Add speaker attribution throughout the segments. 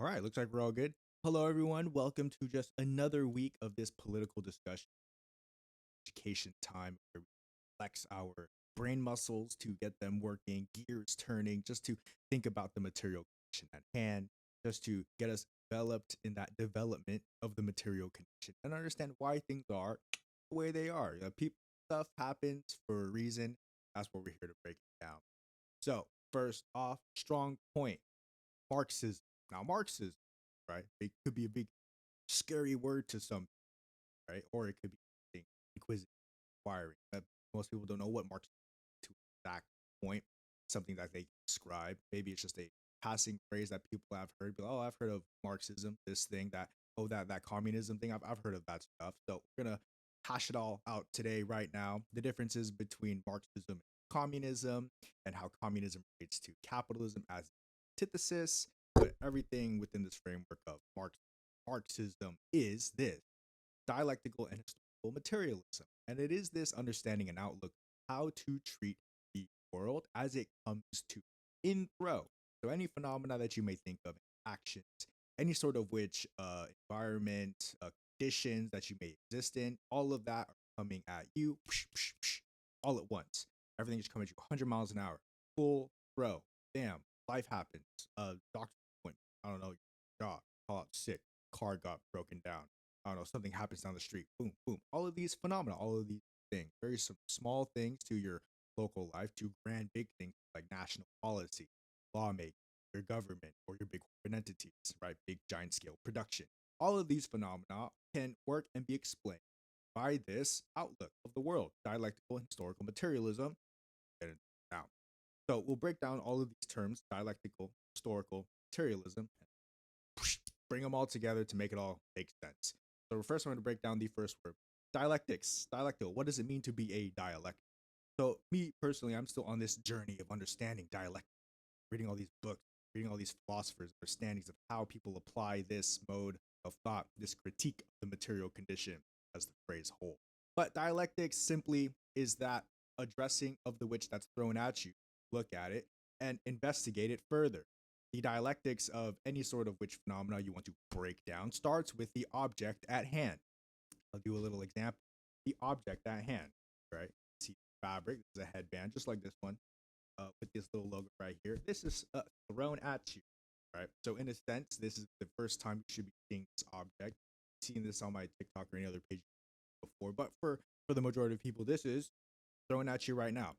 Speaker 1: All right, looks like we're all good. Hello, everyone. Welcome to just another week of this political discussion, education time, where we flex our brain muscles to get them working, gears turning, just to think about the material condition at hand, just to get us developed in that development of the material condition and understand why things are the way they are. People stuff happens for a reason. That's what we're here to break it down. So, first off, strong point Marxism. Now, Marxism, right? It could be a big scary word to some, right? Or it could be something inquisitive, inquiring. Most people don't know what Marxism is to exact point, something that they describe. Maybe it's just a passing phrase that people have heard. But, oh, I've heard of Marxism, this thing, that, oh, that communism thing. I've heard of that stuff. So we're going to hash it all out today, right now. The differences between Marxism and communism and how communism relates to capitalism as antithesis, but everything within this framework of Marxism is this dialectical and historical materialism. And it is this understanding and outlook how to treat the world as it comes to in throw. So any phenomena that you may think of, actions, any sort of which environment, conditions that you may exist in, all of that are coming at you all at once. Everything is coming at you 100 miles an hour, full throw. Bam, life happens. Doctor's appointment. I don't know, job, call out sick, car got broken down. I don't know, something happens down the street, boom, boom. All of these phenomena, all of these things, very some small things to your local life, to grand big things like national policy, lawmaking, your government, or your big corporate entities, right? Big giant scale production. All of these phenomena can work and be explained by this outlook of the world, dialectical and historical materialism. Get it now. So we'll break down all of these terms, dialectical, historical, materialism, and bring them all together to make it all make sense. So first, I'm going to break down the first word, dialectics. Dialectical. What does it mean to be a dialect? So me personally, I'm still on this journey of understanding dialect, reading all these books, reading all these philosophers' understandings of how people apply this mode of thought, this critique of the material condition as the phrase whole. But dialectics simply is that addressing of the which that's thrown at you, look at it and investigate it further. The dialectics of any sort of which phenomena you want to break down starts with the object at hand. I'll do a little example. The object at hand, right? See fabric, this is a headband, just like this one, with this little logo right here. This is thrown at you, right? So in a sense, this is the first time you should be seeing this object. Seeing this on my TikTok or any other page before, but for the majority of people, this is thrown at you right now.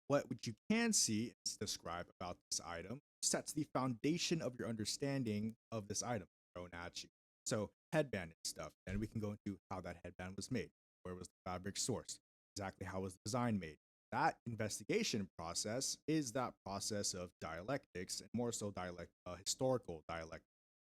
Speaker 1: What you can see is describe about this item sets the foundation of your understanding of this item thrown at you. So headband and stuff, and we can go into how that headband was made, where was the fabric sourced, exactly how was the design made. That investigation process is that process of dialectics, and more so historical dialectics.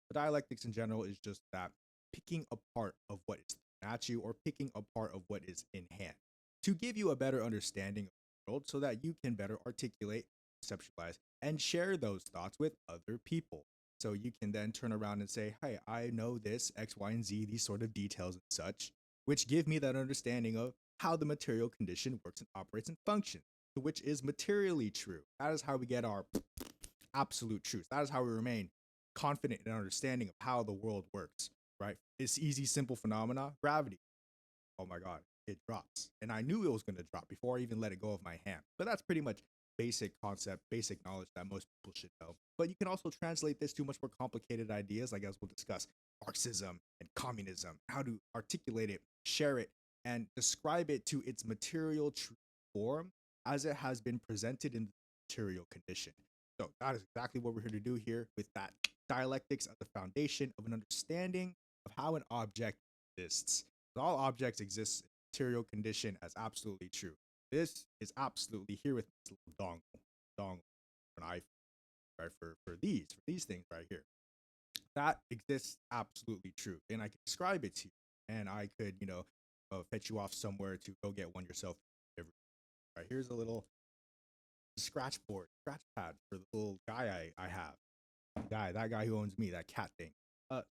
Speaker 1: The dialectics in general is just that picking apart of what is at you or picking apart of what is in hand to give you a better understanding of the world so that you can better articulate, conceptualize, and share those thoughts with other people. So you can then turn around and say, hey, I know this, X, Y, and Z, these sort of details and such, which give me that understanding of how the material condition works and operates and functions, which is materially true. That is how we get our absolute truth. That is how we remain confident in understanding of how the world works, right? It's easy, simple phenomena, gravity. Oh my God, it drops. And I knew it was going to drop before I even let it go of my hand. But that's pretty much basic concept, basic knowledge that most people should know. But you can also translate this to much more complicated ideas, like as we'll discuss Marxism and communism, how to articulate it, share it, and describe it to its material true form as it has been presented in the material condition. So that is exactly what we're here to do here with that dialectics as the foundation of an understanding of how an object exists. All objects exist in material condition as absolutely true. This is absolutely here with this little dongle, an iPhone, right? For these things right here, that exists absolutely true, and I can describe it to you, and I could, fetch you off somewhere to go get one yourself. Right, here's a little scratch pad for the little guy I have. That guy who owns me, that cat thing.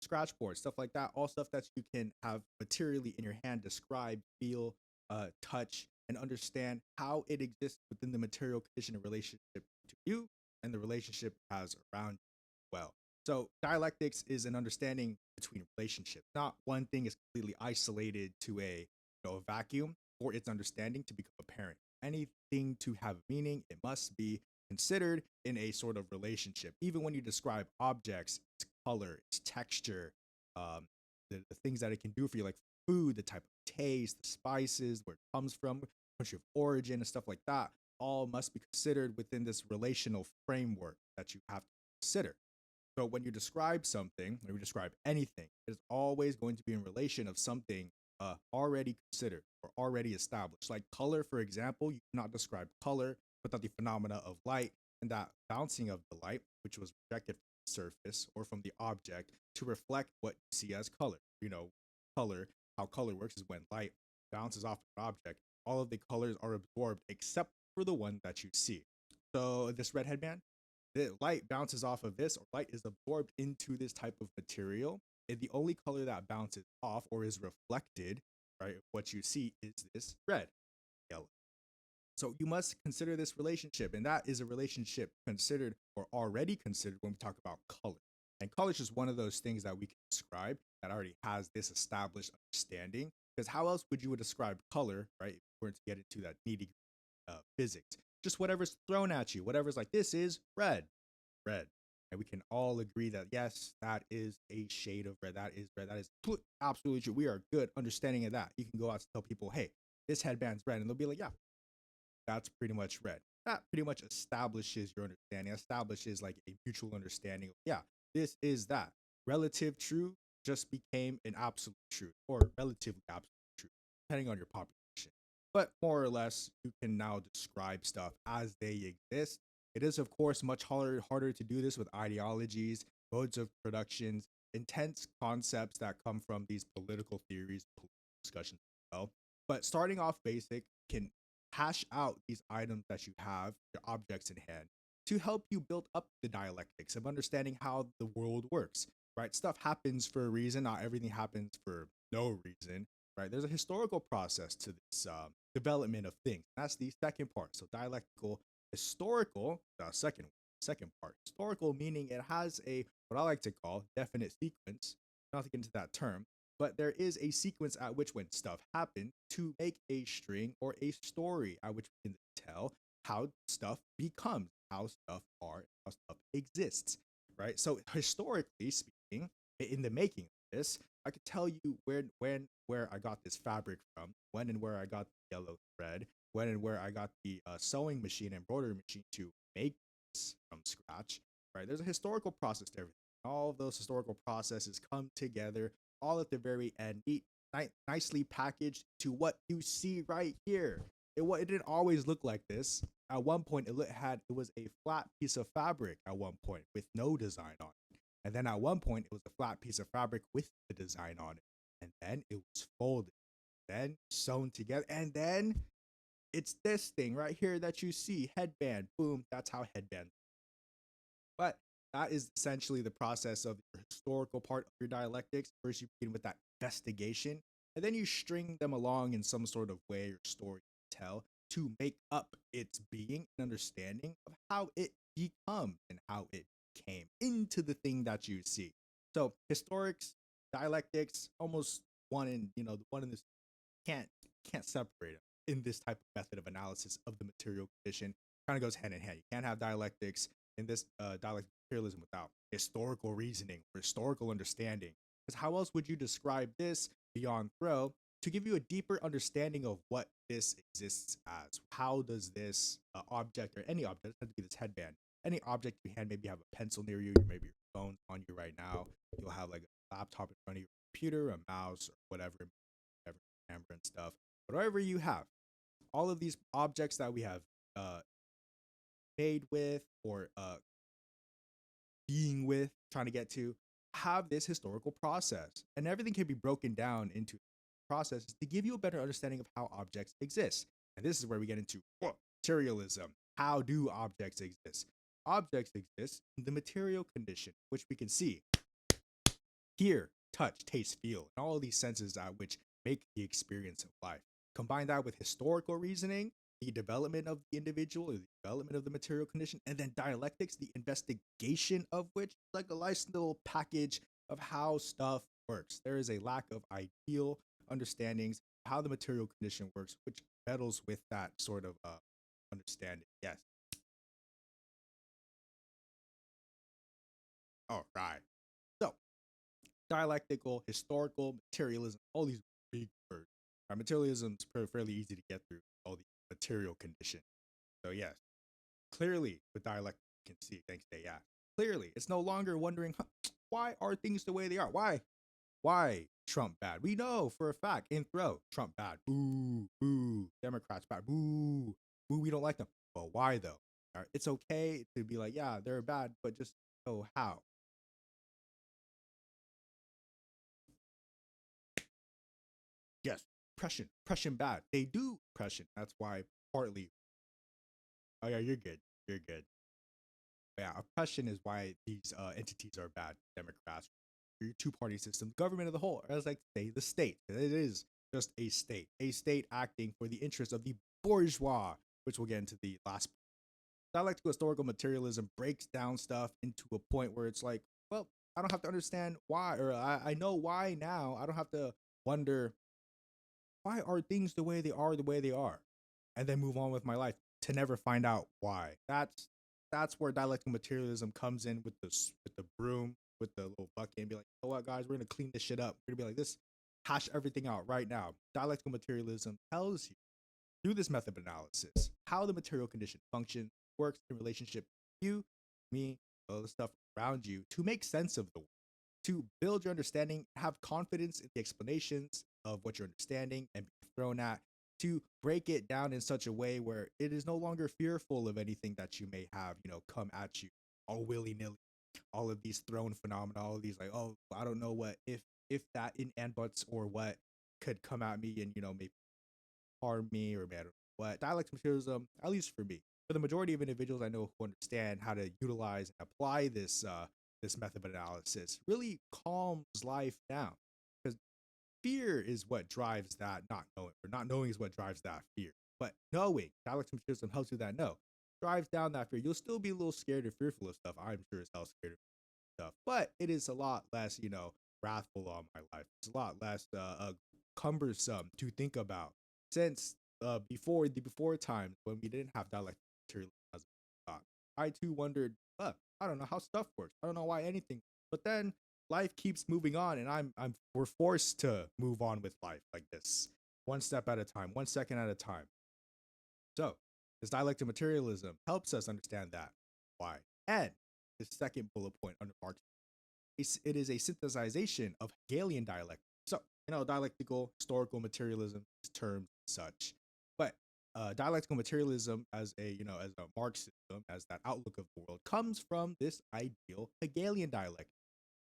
Speaker 1: Scratch board, stuff like that, all stuff that you can have materially in your hand, describe, feel, touch, and understand how it exists within the material condition in relationship to you and the relationship it has around you. Well, So dialectics is an understanding between relationships. Not one thing is completely isolated to a vacuum for its understanding to become apparent. Anything to have meaning, it must be considered in a sort of relationship. Even when you describe objects, its color, its texture, um, the things that it can do for you, like food, the type of taste, the spices, where it comes from, country of origin, and stuff like that, all must be considered within this relational framework that you have to consider. So when you describe something, or you describe anything, it's always going to be in relation of something already considered or already established. Like color, for example, you cannot describe color without the phenomena of light and that bouncing of the light, which was projected from the surface or from the object to reflect what you see as color. Color, how color works is when light bounces off an object, all of the colors are absorbed except for the one that you see. So this red headband, the light bounces off of this, or light is absorbed into this type of material, and the only color that bounces off or is reflected, right, what you see is this red, yellow. So you must consider this relationship, and that is a relationship considered or already considered when we talk about color. And color is just one of those things that we can describe that already has this established understanding. Because how else would you describe color, right? If we were to get into that needy physics, just whatever's thrown at you, whatever's like this is red, red. And we can all agree that yes, that is a shade of red. That is red. That is absolutely true. We are good understanding of that. You can go out and tell people, hey, this headband's red, and they'll be like, yeah, that's pretty much red. That pretty much establishes your understanding, establishes like a mutual understanding of, yeah, this is that. Relative truth just became an absolute truth or relatively absolute truth, depending on your population. But more or less, you can now describe stuff as they exist. It is, of course, much harder to do this with ideologies, modes of productions, intense concepts that come from these political theories, political discussions as well. But starting off basic can hash out these items that you have, your objects in hand, to help you build up the dialectics of understanding how the world works, right? Stuff happens for a reason, not everything happens for no reason, right? There's a historical process to this development of things. That's the second part. So dialectical, historical, the second part. Historical meaning it has a what I like to call definite sequence. Not to get into that term, but there is a sequence at which when stuff happens to make a string or a story at which we can tell how stuff becomes, how stuff are, how stuff exists, right? So historically speaking, in the making of this, I could tell you where I got this fabric from, when and where I got the yellow thread, when and where I got the sewing machine and embroidery machine to make this from scratch, right? There's a historical process to everything. All of those historical processes come together all at the very end, nicely packaged to what you see right here. It didn't always look like this. At one point, it was a flat piece of fabric at one point with no design on it. And then at one point, it was a flat piece of fabric with the design on it. And then it was folded, then sewn together. And then it's this thing right here that you see, headband. Boom, that's how headband. But that is essentially the process of your historical part of your dialectics. First, you begin with that investigation, and then you string them along in some sort of way or story to tell to make up its being and understanding of how it becomes and how it came into the thing that you see. So, historics, dialectics, almost one in this can't can't separate them in this type of method of analysis of the material condition. Kind of goes hand in hand. You can't have dialectics in this dialectic materialism without historical reasoning or historical understanding. Because how else would you describe this beyond throw to give you a deeper understanding of what this exists as? How does this object or any object, doesn't have to be this headband, any object you hand, maybe you have a pencil near you, maybe your phone on you right now, you'll have like a laptop in front of your computer, a mouse, or whatever, camera and stuff. But whatever you have, all of these objects that we have uh, made with or being with, trying to get to, have this historical process. And everything can be broken down into processes to give you a better understanding of how objects exist. And this is where we get into materialism. How do objects exist? Objects exist in the material condition, which we can see, hear, touch, taste, feel, and all of these senses which make the experience of life. Combine that with historical reasoning, the development of the individual, or the development of the material condition, and then dialectics, the investigation of which is like a nice little package of how stuff works. There is a lack of ideal understandings of how the material condition works, which meddles with that sort of understanding. Yes. All right. So dialectical, historical, materialism, all these big words. Materialism is fairly easy to get through all the material condition. So yes, clearly with dialect you can see thanks to yeah. Clearly, it's no longer wondering huh, why are things the way they are. Why Trump bad? We know for a fact in throat Trump bad. Boo, boo. Democrats bad. Boo, boo. We don't like them. But why though? All right, it's okay to be like, yeah, they're bad, but just know how. Yes, oppression bad. They do oppression. That's why partly. Oh yeah, you're good. You're good. Yeah, oppression is why these entities are bad. Democrats, your two-party system, government as a whole, as I like to say, the state. It is just a state acting for the interests of the bourgeois, which we'll get into the last. Dialectical historical materialism breaks down stuff into a point where it's like, well, I don't have to understand why, or I know why now. I don't have to wonder why are things the way they are, and then move on with my life to never find out why. That's where dialectical materialism comes in with the broom, with the little bucket, and be like, you know what, guys, we're gonna clean this shit up. We're gonna be like this, hash everything out right now. Dialectical materialism tells you through this method of analysis how the material condition functions, works in relationship to you, me, all the stuff around you to make sense of the world, to build your understanding, have confidence in the explanations of what you're understanding and be thrown at, to break it down in such a way where it is no longer fearful of anything that you may have, come at you all willy nilly. All of these thrown phenomena, all of these like, oh, I don't know what if that in and buts or what could come at me and maybe harm me or matter what. Dialectical materialism, at least for me, for the majority of individuals I know who understand how to utilize and apply this method of analysis, really calms life down. Because fear is what drives that not knowing, or not knowing is what drives that fear. But knowing, dialectical materialism helps you that know, drives down that fear. You'll still be a little scared or fearful of stuff. I'm sure as hell scared of stuff, but it is a lot less, wrathful on my life. It's a lot less cumbersome to think about since before times when we didn't have dialectical materialism as a thought. I too wondered, I don't know how stuff works. I don't know why anything. But then life keeps moving on, and we're forced to move on with life like this, one step at a time, 1 second at a time. So this dialectical materialism helps us understand that why. And the second bullet point under Marxism, it is a synthesization of Hegelian dialectic. So, dialectical, historical materialism, terms such. But dialectical materialism as as a Marxism, as that outlook of the world, comes from this ideal Hegelian dialectic.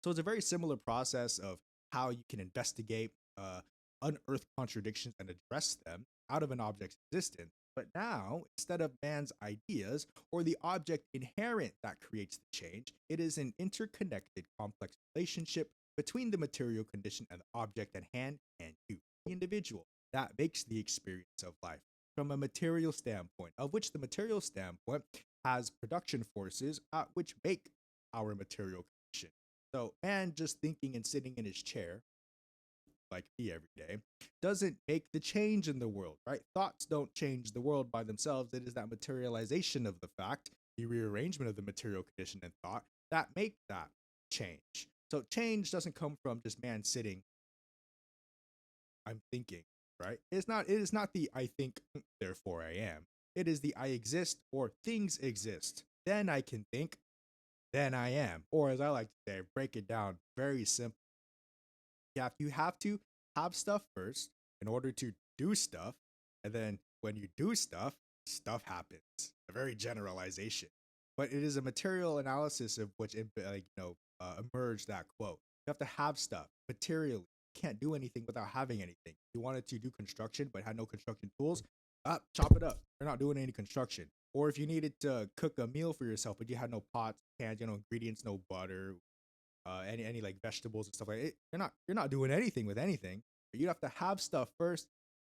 Speaker 1: So it's a very similar process of how you can investigate, unearth contradictions and address them out of an object's existence. But now, instead of man's ideas or the object inherent that creates the change, it is an interconnected, complex relationship between the material condition and the object at hand and you, the individual, that makes the experience of life from a material standpoint, of which the material standpoint has production forces which make our material condition. So, man just thinking and sitting in his chair like me every day doesn't make the change in the world, right? Thoughts don't change the world by themselves. It is that materialization of the fact, the rearrangement of the material condition and thought that make that change. So change doesn't come from just man sitting, I'm thinking, right? It is not the I think, therefore I am. It is the I exist or things exist. Then I can think, then I am. Or as I like to say, break it down very simple. You have to have stuff first in order to do stuff, and then when you do stuff, stuff happens. A very generalization, but it is a material analysis of which emerged that quote. You have to have stuff materially. You can't do anything without having anything. You wanted to do construction but had no construction tools, chop it up. You're not doing any construction. Or if you needed to cook a meal for yourself but you had no pots, pans, ingredients, no butter, any like vegetables and stuff like it. You're not doing anything with anything. You have to have stuff first,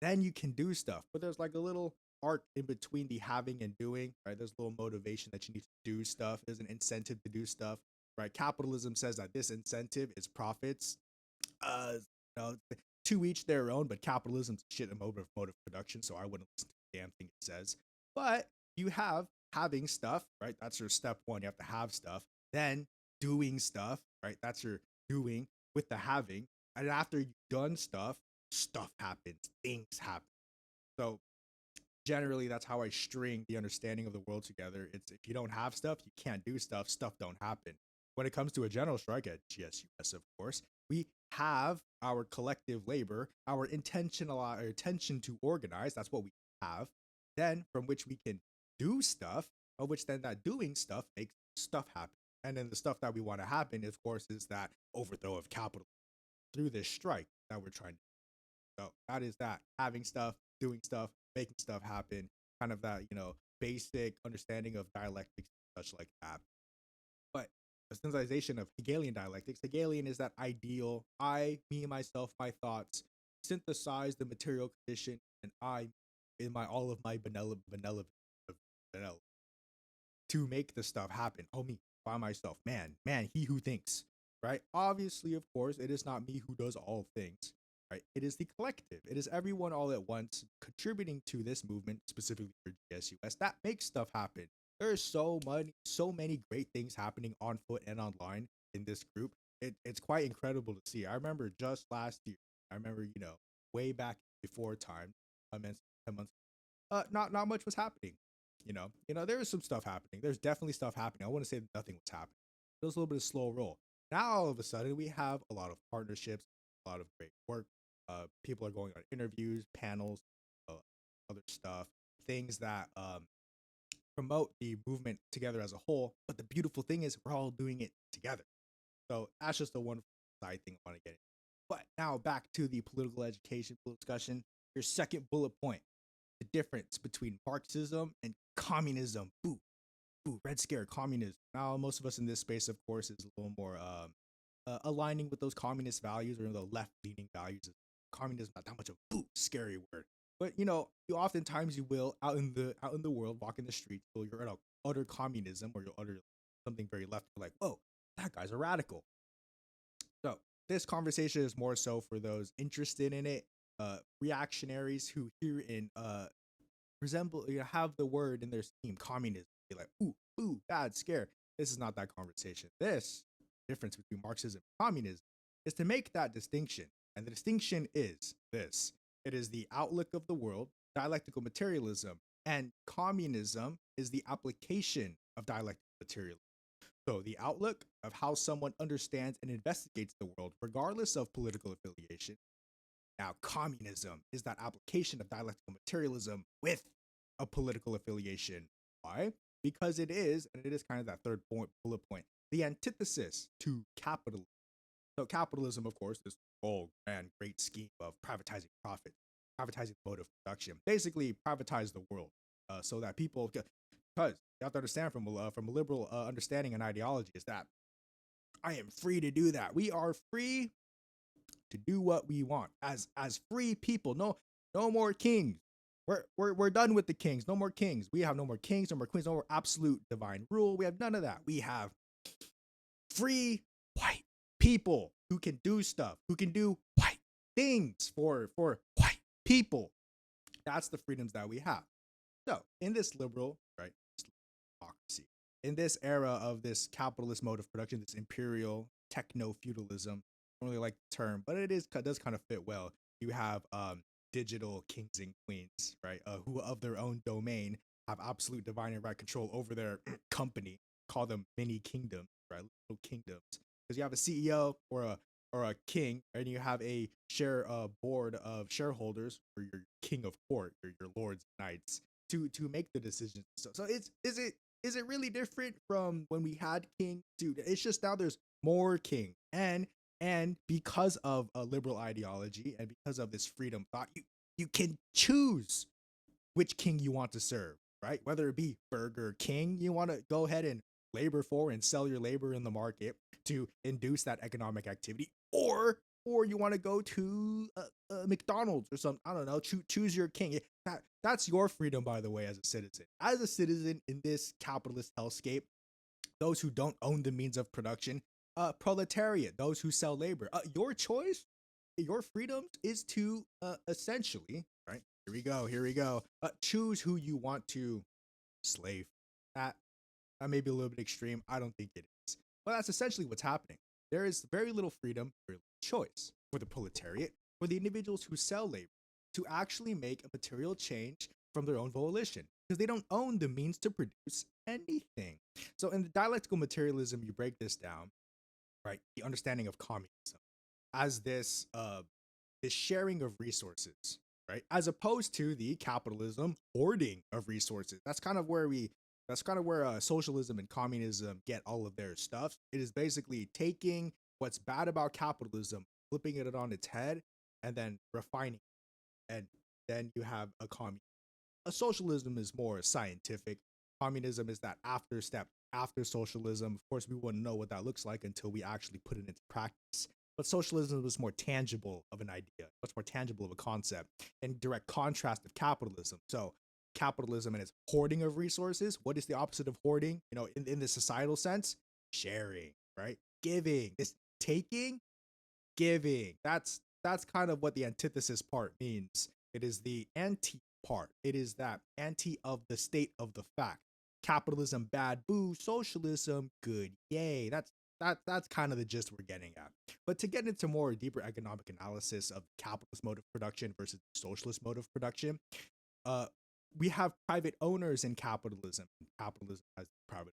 Speaker 1: then you can do stuff. But there's like a little arc in between the having and doing, right? There's a little motivation that you need to do stuff. There's an incentive to do stuff, right? Capitalism says that this incentive is profits. You know, to each their own, but capitalism's shit a mode of production, so I wouldn't listen to the damn thing it says. But you have having stuff, right? That's your step one. You have to have stuff. Then doing stuff, right? That's your doing with the having. And after you've done stuff, stuff happens, things happen. So generally that's how I string the understanding of the world together. It's if you don't have stuff, you can't do stuff, stuff don't happen. When it comes to a general strike at GSUS, of course, we have our collective labor, our intention to organize. That's what we have. Then from which we can do stuff, of which then that doing stuff makes stuff happen. And then the stuff that we want to happen, of course, is that overthrow of capital through this strike that we're trying to do. So that is that having stuff, doing stuff, making stuff happen, kind of that, basic understanding of dialectics, such like that. But the synthesization of Hegelian dialectics, Hegelian is that ideal, I, me, myself, my thoughts, synthesize the material condition, and I, in my all of my benevolence, to make the stuff happen. Oh, me, by myself. Man, he who thinks, right? Obviously, of course, it is not me who does all things, right? It is the collective. It is everyone all at once contributing to this movement, specifically for GSUS, that makes stuff happen. There is so many great things happening on foot and online in this group. It's quite incredible to see. I remember just last year, way back before time, I meant 10 months, not much was happening. There is some stuff happening. There's definitely stuff happening. I want to say that nothing was happening. It was a little bit of slow roll. Now all of a sudden we have a lot of partnerships, a lot of great work. People are going on interviews, panels, other stuff, things that promote the movement together as a whole. But the beautiful thing is we're all doing it together. So that's just a wonderful side thing I want to get into. But now back to the political education discussion. Your second bullet point, the difference between Marxism and communism. Boo, red scare, communism. Now, most of us in this space, of course, is a little more aligning with those communist values or the left-leaning values. Communism, not that much of a scary word. But you oftentimes you will out in the world, walk in the streets, so you're at utter communism or you'll utter something very left. You're like, whoa, that guy's a radical. So this conversation is more so for those interested in it, reactionaries who hear in resemble, have the word in their scheme, communism. Be like, ooh, bad, scare. This is not that conversation. This difference between Marxism and communism is to make that distinction. And the distinction is this. It is the outlook of the world, dialectical materialism, and communism is the application of dialectical materialism. So the outlook of how someone understands and investigates the world, regardless of political affiliation. Now, communism is that application of dialectical materialism with a political affiliation. Why? Because it is, and it is kind of that third bullet point, the antithesis to capitalism. So capitalism, of course, is the grand, great scheme of privatizing profit, privatizing the mode of production, basically privatize the world so that people, because you have to understand from a liberal understanding and ideology is that I am free to do that. We are free to do what we want as free people. No more kings. We're done with the kings. No more kings. We have no more kings, no more queens, no more absolute divine rule. We have none of that. We have free white people who can do stuff, who can do white things for white people. That's the freedoms that we have. So in this liberal, right, democracy, in this era of this capitalist mode of production, this imperial techno-feudalism, I don't really like the term, but it does kind of fit well. You have digital kings and queens, right, who of their own domain have absolute divine and right control over their company. Call them mini kingdoms, right, little kingdoms, because you have a CEO or a king, and you have a board of shareholders, or your king of court, or your lords and knights, to make the decisions. So is it really different from when we had king? Dude, it's just now there's more king, and because of a liberal ideology and because of this freedom thought, you can choose which king you want to serve, right? Whether it be Burger King, you want to go ahead and labor for and sell your labor in the market to induce that economic activity, or or you want to go to McDonald's or something. I don't know. Choose your king. That's your freedom, by the way, as a citizen. As a citizen in this capitalist hellscape, those who don't own the means of production, proletariat, those who sell labor. Your choice, your freedoms is to essentially, right? Here we go. Choose who you want to slave. That that may be a little bit extreme. I don't think it is. But that's essentially what's happening. There is very little freedom, very little choice for the proletariat, for the individuals who sell labor, to actually make a material change from their own volition because they don't own the means to produce anything. So in the dialectical materialism, you break this down, right? The understanding of communism as this sharing of resources, right? As opposed to the capitalism hoarding of resources. That's kind of where socialism and communism get all of their stuff. It is basically taking what's bad about capitalism, flipping it on its head, and then refining it. And then you have a communism. A socialism is more scientific. Communism is that after step after socialism. Of course, we wouldn't know what that looks like until we actually put it into practice. But socialism was more tangible of an idea, much more tangible of a concept, in direct contrast of capitalism. So capitalism and its hoarding of resources. What is the opposite of hoarding? In the societal sense, sharing, right? Giving. This taking, giving. That's kind of what the antithesis part means. It is the anti part. It is that anti of the state of the fact. Capitalism bad, boo. Socialism good, yay. That's kind of the gist we're getting at. But to get into more deeper economic analysis of capitalist mode of production versus socialist mode of production, uh, we have private owners in capitalism. Capitalism has private.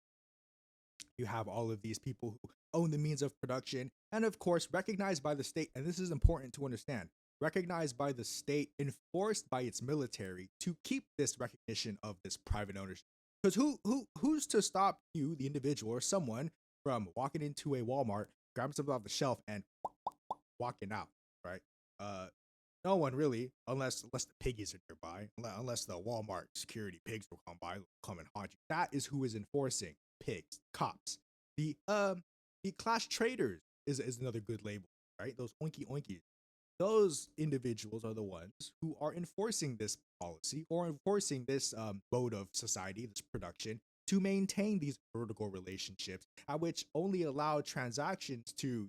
Speaker 1: You have all of these people who own the means of production, and of course, recognized by the state. And this is important to understand. Recognized by the state, enforced by its military to keep this recognition of this private ownership. Because who's to stop you, the individual or someone, from walking into a Walmart, grabbing something off the shelf, and walking out, right? No one really, unless the piggies are nearby, unless the Walmart security pigs will come and haunt you. That is who is enforcing pigs, cops. The class traders is another good label, right? Those oinky oinkies. Those individuals are the ones who are enforcing this policy or enforcing this mode of society, this production, to maintain these vertical relationships, at which only allow transactions to,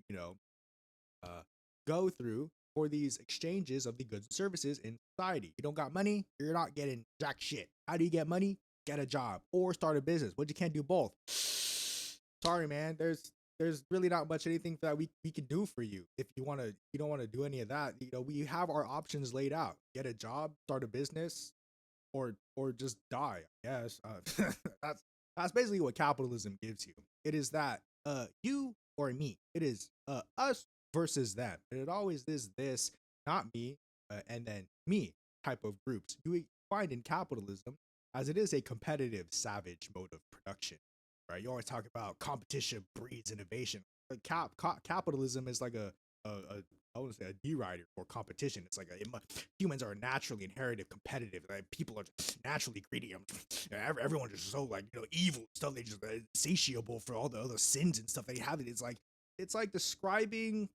Speaker 1: go through for these exchanges of the goods and services in society. You don't got money, you're not getting jack shit. How do you get money? Get a job or start a business. But you can't do both. Sorry, man. There's really not much anything that we can do for you if you don't want to do any of that. We have our options laid out. Get a job, start a business, or just die. Yes, that's basically what capitalism gives you. It is that you or me. It is us versus them, and it always is this, not me, and then me type of groups you find in capitalism, as it is a competitive, savage mode of production. Right? You always talk about competition breeds innovation. But capitalism is like a I want to say a derider for competition. It's like humans are naturally inherited competitive. Like people are just naturally greedy. Everyone's just so evil stuff. They just insatiable for all the other sins and stuff they have. It's like describing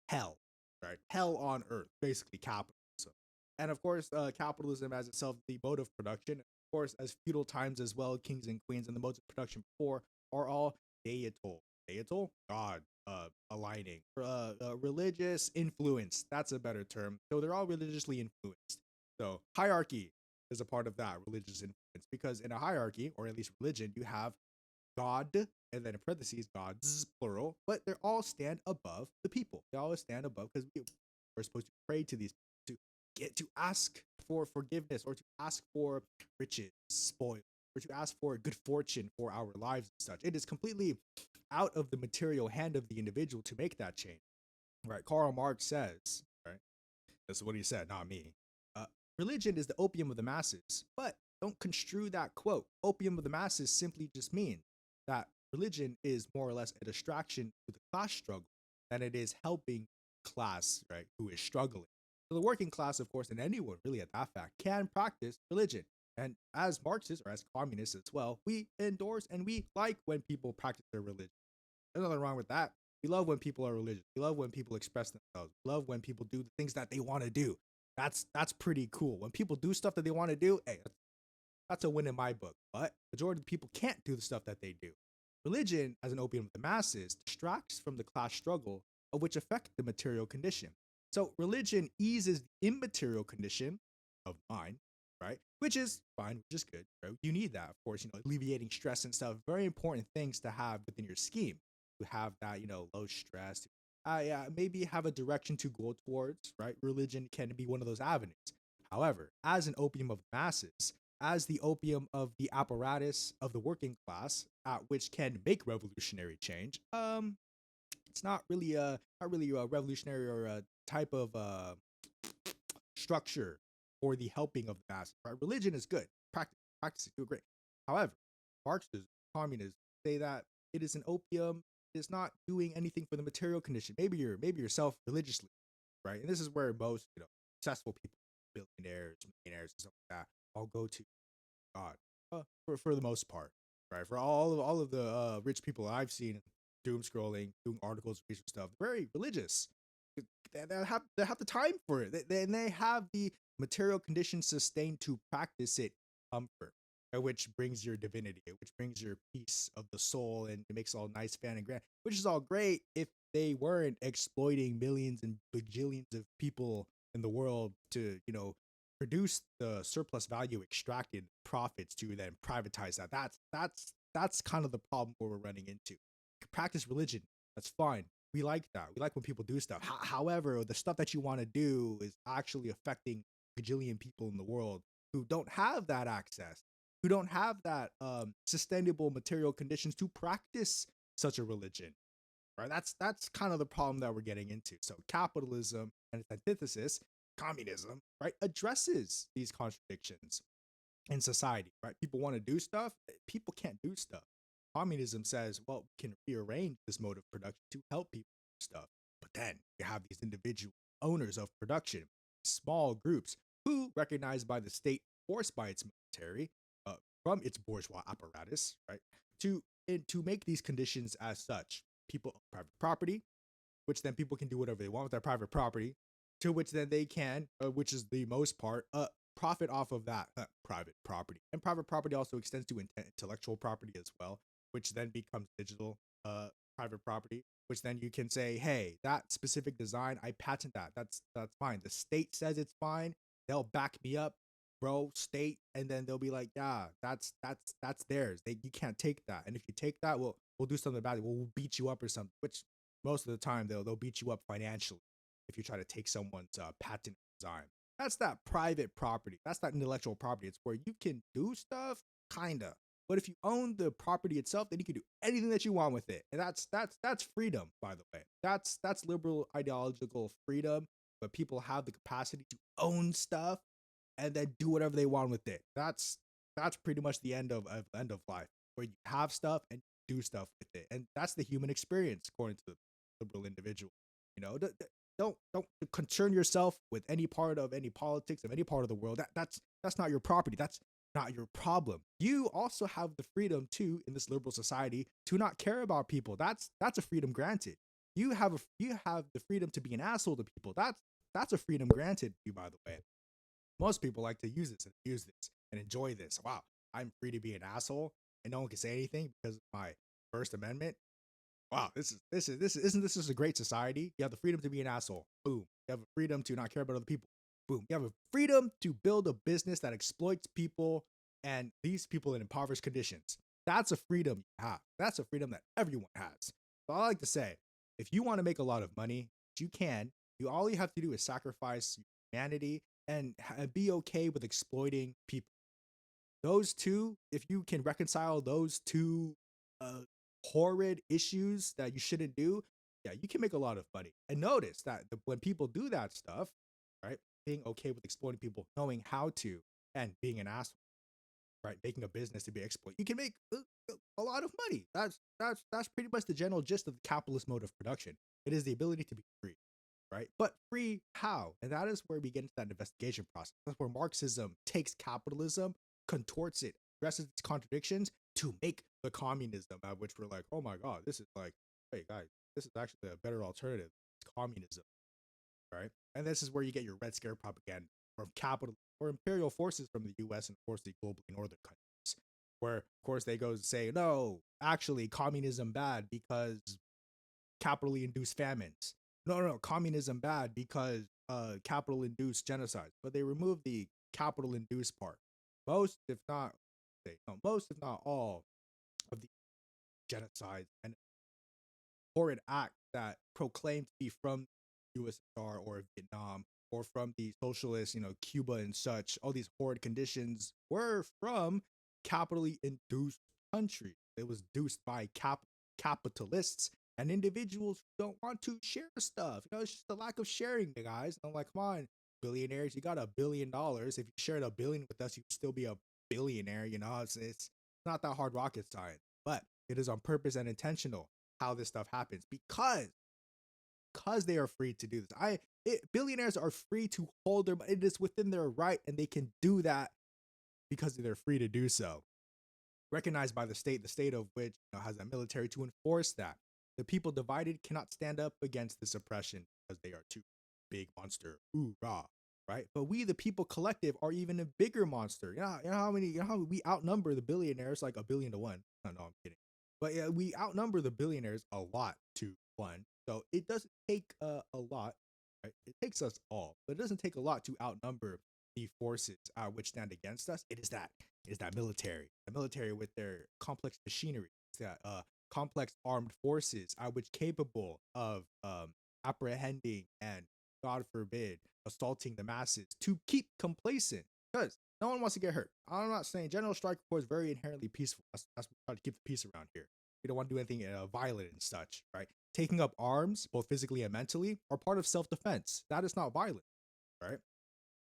Speaker 1: hell, right? Hell on earth, basically capitalism. And of course, capitalism as itself the mode of production. Of course, as feudal times as well, kings and queens and the modes of production before are all deical. Deical? God aligning. Religious influence. That's a better term. So they're all religiously influenced. So hierarchy is a part of that religious influence, because in a hierarchy, or at least religion, you have God, and then in parentheses, gods, plural, but they all stand above the people. They always stand above because we're supposed to pray to these, to get to ask for forgiveness, or to ask for riches, spoil, or to ask for good fortune for our lives and such. It is completely out of the material hand of the individual to make that change. Right? Karl Marx says, right? That's what he said, not me. Uh, Religion is the opium of the masses, but don't construe that quote. Opium of the masses simply just means that religion is more or less a distraction to the class struggle than it is helping class, right, who is struggling. So the working class, of course, and anyone really at that fact can practice religion. And as Marxists or as communists as well, we endorse and we like when people practice their religion. There's nothing wrong with that. We love when people are religious. We love when people express themselves. We love when people do the things that they want to do. That's pretty cool. When people do stuff that they want to do, hey, that's a win in my book. But majority of the people can't do the stuff that they do. Religion, as an opium of the masses, distracts from the class struggle of which affect the material condition. So religion eases the immaterial condition of mind, right? Which is fine, which is good. Right? You need that, of course, alleviating stress and stuff. Very important things to have within your scheme. To have that, low stress. Yeah, maybe have a direction to go towards, right? Religion can be one of those avenues. However, as an opium of the masses, as the opium of the apparatus of the working class, which can make revolutionary change, it's not really a revolutionary or a type of structure for the helping of the masses. Right? Religion is good. Practice it, do it great. However, Marxism, communism say that it is an opium. It is not doing anything for the material condition. Maybe yourself religiously, right? And this is where most successful people, billionaires, millionaires, and stuff like that, all go to God, for the most part, right? For all of the rich people I've seen doom scrolling, doing articles, research stuff, very religious. They have the time for it. They have the material conditions sustained to practice it comfort, which brings your divinity, which brings your peace of the soul, and it makes it all nice, fan, and grand. Which is all great if they weren't exploiting millions and bajillions of people in the world to produce the surplus value extracted profits to then privatize that. That's kind of the problem where we're running into. Practice religion, that's fine. We like that. We like when people do stuff. However, the stuff that you want to do is actually affecting bajillion people in the world who don't have that access, who don't have that sustainable material conditions to practice such a religion. Right? That's kind of the problem that we're getting into. So capitalism and its antithesis, communism, right, addresses these contradictions in society. Right? People want to do stuff, people can't do stuff. Communism says, well, we can rearrange this mode of production to help people do stuff. But then you have these individual owners of production, small groups who, recognized by the state, forced by its military, from its bourgeois apparatus, right, to make these conditions as such. People own private property, which then people can do whatever they want with their private property, to which then they can, which is the most part, profit off of that private property. And private property also extends to intellectual property as well, which then becomes digital private property, which then you can say, hey, that specific design, I patent that. That's fine. The state says it's fine. They'll back me up, bro, state, and then they'll be like, yeah, that's theirs. You can't take that. And if you take that, we'll do something about it. We'll beat you up or something. Which most of the time they'll beat you up financially if you try to take someone's patent design. That's that private property. That's that intellectual property. It's where you can do stuff, kinda. But if you own the property itself, then you can do anything that you want with it. And that's freedom, by the way. That's liberal ideological freedom, but people have the capacity to own stuff and then do whatever they want with it. That's pretty much the end of life, where you have stuff and do stuff with it. And that's the human experience, according to the liberal individual. Don't concern yourself with any part of any politics of any part of the world. That's not your property. That's not your problem. You also have the freedom to, in this liberal society, to not care about people. That's a freedom granted. You have the freedom to be an asshole to people. That's a freedom granted to you, by the way. Most people like to use this and enjoy this. Wow, I'm free to be an asshole and no one can say anything because of my First Amendment. Wow, isn't this just a great society? You have the freedom to be an asshole. Boom. You have a freedom to not care about other people. Boom. You have a freedom to build a business that exploits people and these people in impoverished conditions. That's a freedom you have. That's a freedom that everyone has. So I like to say, if you want to make a lot of money, you can. All you have to do is sacrifice humanity and be okay with exploiting people. Those two, if you can reconcile those two horrid issues that you shouldn't do, yeah, you can make a lot of money. And notice that when people do that stuff, right, being okay with exploiting people, knowing how to, and being an asshole, right, making a business to be exploited, you can make a lot of money. That's pretty much the general gist of the capitalist mode of production. It is the ability to be free, right? But free how? And that is where we get into that investigation process. That's where Marxism takes capitalism, contorts it, addresses its contradictions to make the communism, at which we're like, oh my god, this is like, hey guys, this is actually a better alternative. It's communism, right? And this is where you get your Red Scare propaganda from capital or imperial forces from the U.S. and of course the globally northern countries, where of course they go and say, no, actually communism bad because capitally induced famines. No, communism bad because capital induced genocide. But they remove the capital induced part. Most, if not, most if not all of the genocides and horrid acts that proclaim to be from USSR or Vietnam or from the socialist, Cuba and such, all these horrid conditions were from capitally induced countries. It was induced by capitalists and individuals who don't want to share stuff. It's just a lack of sharing, guys. I'm like, come on, billionaires, you got $1 billion. If you shared $1 billion with us, you'd still be a billionaire. It's not that hard rocket science, but it is on purpose and intentional how this stuff happens because they are free to do this. Billionaires are free to hold their, it is within their right, and they can do that because they're free to do so. Recognized by the state of which has a military to enforce that. The people divided cannot stand up against this oppression because they are too big monster. Hoorah, right? But we, the people collective, are even a bigger monster. You know how we outnumber the billionaires like 1,000,000,000 to 1. No, I'm kidding. But yeah, we outnumber the billionaires a lot to 1. So it doesn't take a lot, right? It takes us all, but it doesn't take a lot to outnumber the forces which stand against us. It is that military, the military with their complex machinery, that complex armed forces, which capable of apprehending and, God forbid, assaulting the masses to keep complacent because no one wants to get hurt. I'm not saying General Strike Corps is very inherently peaceful. That's what we try to keep the peace around here. We don't want to do anything violent and such, right? Taking up arms, both physically and mentally, are part of self-defense. That is not violent, right?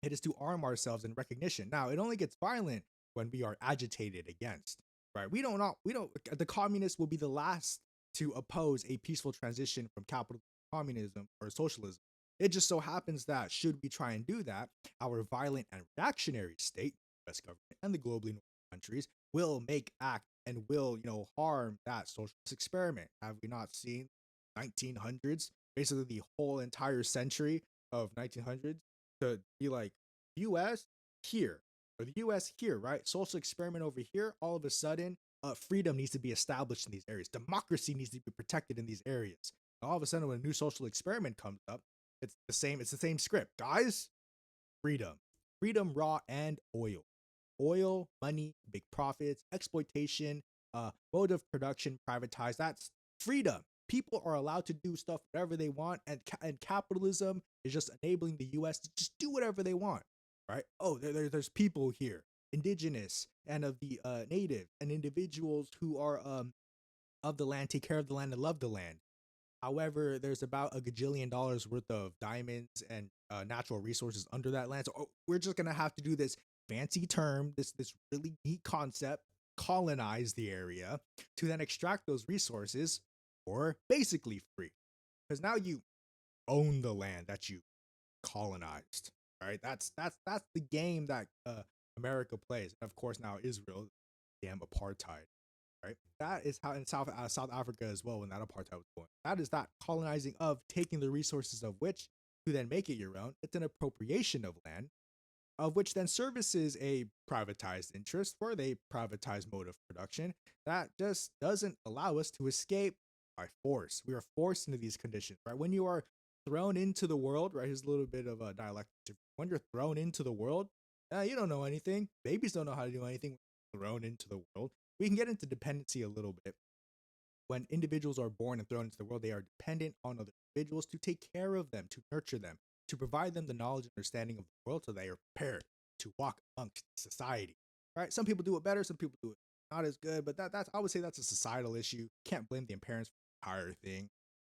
Speaker 1: It is to arm ourselves in recognition. Now, it only gets violent when we are agitated against, right? The communists will be the last to oppose a peaceful transition from capitalism to communism or socialism. It just so happens that should we try and do that, our violent and reactionary state, US government, and the globally northern countries will make act and will, harm that socialist experiment. Have we not seen 1900s, basically the whole entire century of 1900s to be like US here or the US here, right? Social experiment over here. All of a sudden, freedom needs to be established in these areas. Democracy needs to be protected in these areas. And all of a sudden, when a new social experiment comes up, it's the same. It's the same script, guys. Freedom, raw and oil, money, big profits, exploitation, mode of production privatized. That's freedom. People are allowed to do stuff whatever they want, and capitalism is just enabling the U.S. to just do whatever they want, right? Oh, there's people here, indigenous and of the native, and individuals who are of the land, take care of the land, and love the land. However, there's about a gajillion dollars worth of diamonds and natural resources under that land. So we're just gonna have to do this fancy term, this really neat concept, colonize the area to then extract those resources for basically free. Because now you own the land that you colonized, right? That's the game that America plays. And of course, now Israel, damn apartheid, right? That is how in South Africa as well, when that apartheid was going. That is that colonizing of taking the resources of which to then make it your own. It's an appropriation of land, of which then services a privatized interest for the privatized mode of production. That just doesn't allow us to escape by force. We are forced into these conditions, right? When you are thrown into the world, right? Here's a little bit of a dialectic. When you're thrown into the world, you don't know anything. Babies don't know how to do anything when thrown into the world. We can get into dependency a little bit. When individuals are born and thrown into the world, they are dependent on other individuals to take care of them, to nurture them, to provide them the knowledge and understanding of the world so they are prepared to walk amongst society. Right? Some people do it better, some people do it not as good, but that's I would say that's a societal issue. Can't blame the parents for the entire thing.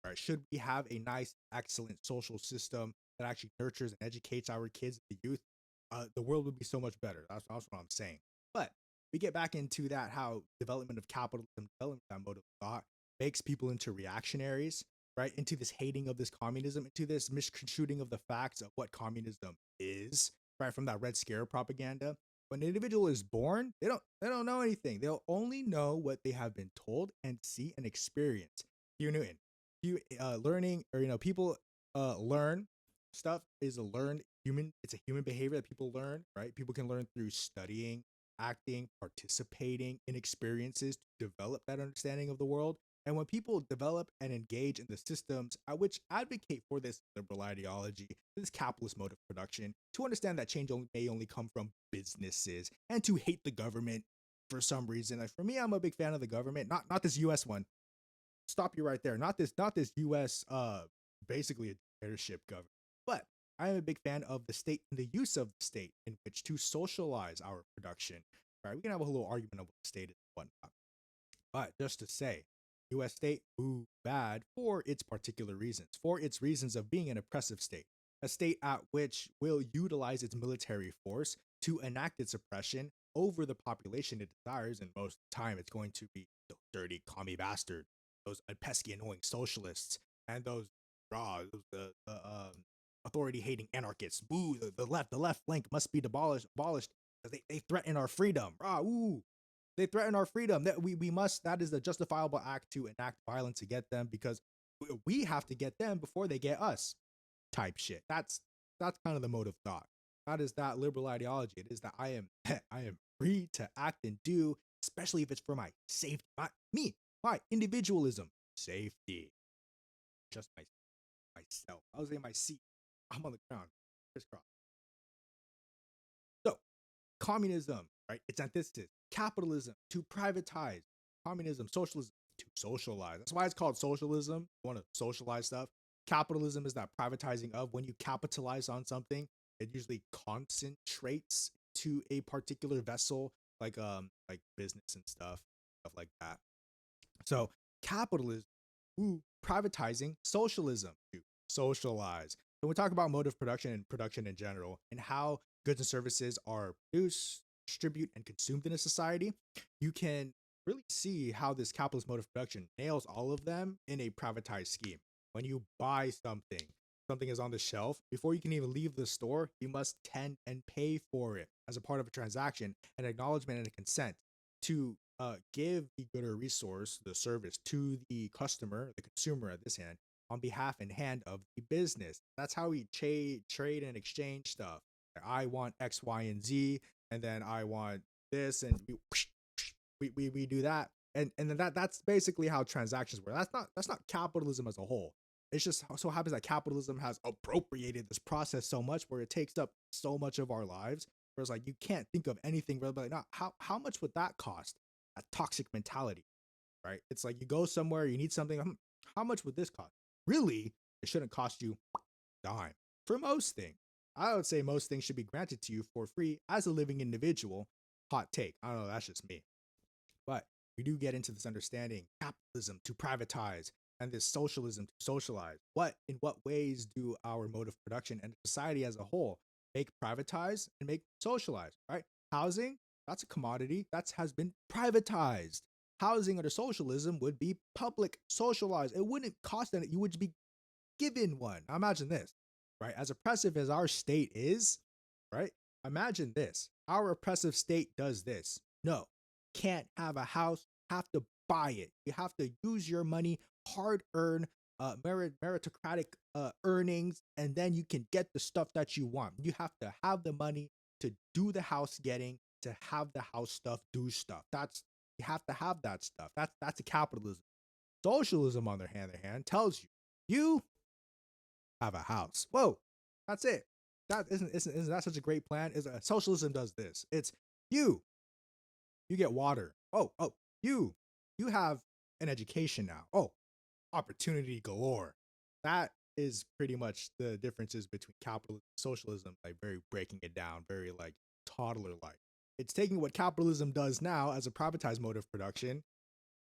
Speaker 1: Right? Should we have a nice, excellent social system that actually nurtures and educates our kids, the youth, the world would be so much better. That's what I'm saying. But we get back into that how development of capitalism, development of that mode of thought makes people into reactionaries, right? Into this hating of this communism, into this misconstruing of the facts of what communism is, right? From that Red Scare propaganda. When an individual is born, they don't know anything. They'll only know what they have been told and see and experience. Hugh Newton, learning, or people learn stuff is a learned human. It's a human behavior that people learn, right? People can learn through studying, acting, participating in experiences to develop that understanding of the world. And when people develop and engage in the systems which advocate for this liberal ideology, this capitalist mode of production, to understand that change may only come from businesses, and to hate the government for some reason. Like for me, I'm a big fan of the government, not this U.S. one. Stop you right there. Not this U.S. Basically a dictatorship government, but I am a big fan of the state and the use of the state in which to socialize our production. Right? We can have a little argument of what the state is and whatnot. But just to say, US state, ooh, bad for its particular reasons, for its reasons of being an oppressive state, a state at which will utilize its military force to enact its oppression over the population it desires, and most of the time it's going to be those dirty commie bastards, those pesky annoying socialists, and those authority hating anarchists. Boo, the left flank must be abolished because they threaten our freedom. Ooh, they threaten our freedom. That we must. That is a justifiable act to enact violence to get them, because we have to get them before they get us. Type shit. That's kind of the mode of thought. That is that liberal ideology. It is that I am I am free to act and do, especially if it's for my safety, my individualism, safety, just myself. I was in my seat. I'm on the ground, crisscross. So communism, right? Its antithesis. Capitalism, to privatize. Communism, socialism, to socialize. That's why it's called socialism. You want to socialize stuff. Capitalism is that privatizing of, when you capitalize on something, it usually concentrates to a particular vessel, like business and stuff like that. So capitalism, privatizing. Socialism, to socialize. So when we talk about mode of production and production in general, and how goods and services are produced, distributed, and consumed in a society, you can really see how this capitalist mode of production nails all of them in a privatized scheme. When you buy something, something is on the shelf, before you can even leave the store, you must tend and pay for it as a part of a transaction, an acknowledgement and a consent to give the good or resource, the service, to the customer, the consumer at this hand, on behalf and hand of the business. That's how we trade and exchange stuff. I want X, Y, and Z, and then I want this, and we do that, and then that's basically how transactions work. That's not capitalism as a whole. It's just so happens that capitalism has appropriated this process so much, where it takes up so much of our lives. Whereas like you can't think of anything really like, no, how much would that cost? A toxic mentality, right? It's like you go somewhere, you need something. How much would this cost? Really, it shouldn't cost you a dime for most things. I would say most things should be granted to you for free as a living individual. Hot take. I don't know. That's just me. But we do get into this understanding: capitalism to privatize, and this socialism to socialize. In what ways do our mode of production and society as a whole make privatize and make socialize, right? Housing, that's a commodity that has been privatized. Housing under socialism would be public, socialized. It wouldn't cost anything. You would be given one. Now imagine this, right? As oppressive as our state is, right? Imagine this. Our oppressive state does this. No, can't have a house, have to buy it. You have to use your money, hard earned, meritocratic earnings, and then you can get the stuff that you want. You have to have the money to do the house getting, to have the house stuff, do stuff. You have to have that stuff. That's a capitalism. Socialism, on the other hand, tells you have a house. Whoa, that's it. That isn't that such a great plan? Socialism does this. It's you get water. You have an education now. Opportunity galore. That is pretty much the differences between capitalism and socialism, like very breaking it down, very like toddler like. It's taking what capitalism does now as a privatized mode of production,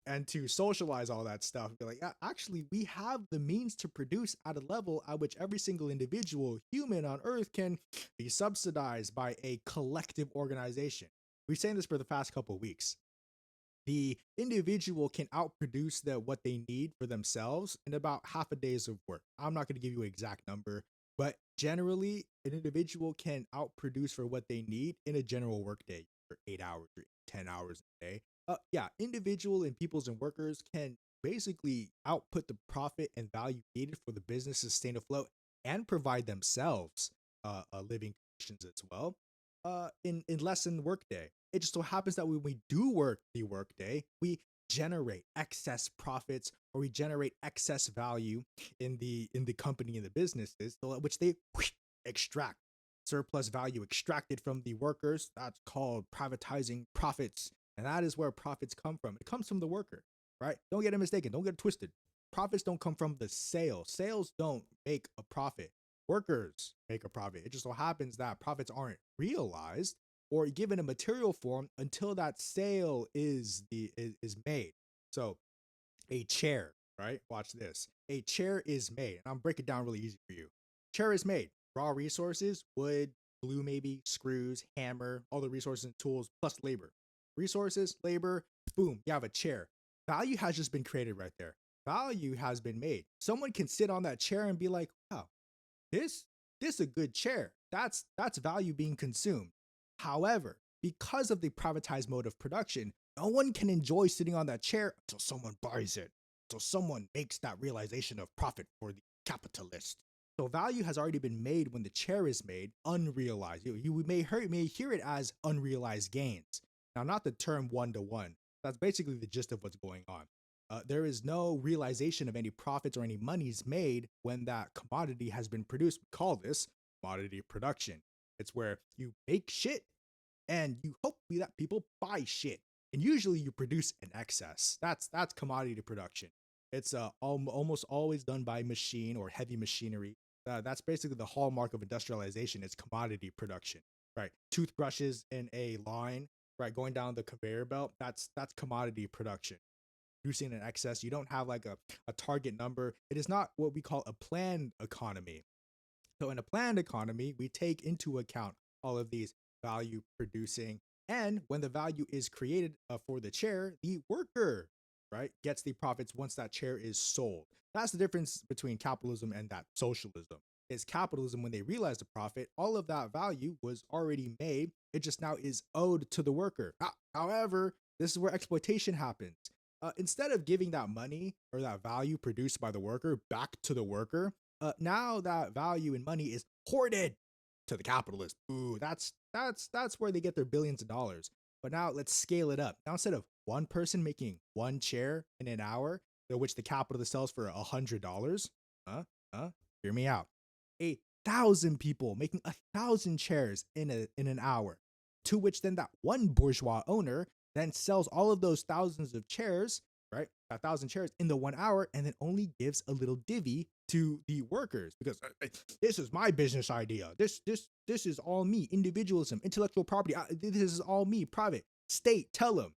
Speaker 1: and to socialize all that stuff and be like, actually, we have the means to produce at a level at which every single individual human on earth can be subsidized by a collective organization. We've saying this for the past couple of weeks. The individual can outproduce what they need for themselves in about half a day's of work. I'm not going to give you an exact number, but generally, an individual can outproduce for what they need in a general work day for 8 hours or 10 hours a day. Individual and peoples and workers can basically output the profit and value needed for the business to stay afloat and provide themselves living conditions as well in less than workday. It just so happens that when we do work the workday, we generate excess profits or we generate excess value in the company and the businesses, which they extract surplus value extracted from the workers. That's called privatizing profits. And that is where profits come from. It comes from the worker, right? Don't get it mistaken. Don't get it twisted. Profits don't come from the sale. Sales don't make a profit. Workers make a profit. It just so happens that profits aren't realized or given a material form until that sale is made. So a chair, right? Watch this. A chair is made. And I'll break it down really easy for you. Chair is made. Raw resources, wood, glue maybe, screws, hammer, all the resources and tools, plus labor. Resources, labor, boom, you have a chair. Value has just been created right there. Value has been made. Someone can sit on that chair and be like, wow, this this is a good chair. That's value being consumed. However, because of the privatized mode of production, no one can enjoy sitting on that chair until someone buys it, until someone makes that realization of profit for the capitalist. So value has already been made when the chair is made, unrealized. You may hear it as unrealized gains. Now, not the term one to one. That's basically the gist of what's going on. There is no realization of any profits or any monies made when that commodity has been produced. We call this commodity production. It's where you make shit and you hopefully that people buy shit. And usually you produce an excess. That's commodity production. It's almost always done by machine or heavy machinery. That's basically the hallmark of industrialization. It's commodity production, right? Toothbrushes in a line, right, going down the conveyor belt. That's commodity production. Producing an excess. You don't have like a target number. It is not what we call a planned economy. So in a planned economy, we take into account all of these value producing. And when the value is created for the chair, the worker, right, gets the profits once that chair is sold. That's the difference between capitalism and that socialism. Is capitalism, when they realize the profit, all of that value was already made. It just now is owed to the worker. However, this is where exploitation happens. Instead of giving that money or that value produced by the worker back to the worker, now that value and money is hoarded to the capitalist. Ooh, that's where they get their billions of dollars. But now let's scale it up. Now instead of one person making one chair in an hour, which the capitalist sells for $100, uh, hear me out. 1,000 people making 1,000 chairs in an hour, to which then that one bourgeois owner then sells all of those thousands of chairs, right? 1,000 chairs in the 1 hour, and then only gives a little divvy to the workers because this is my business idea. This is all me. Individualism, intellectual property. This is all me. Private, state. Tell him,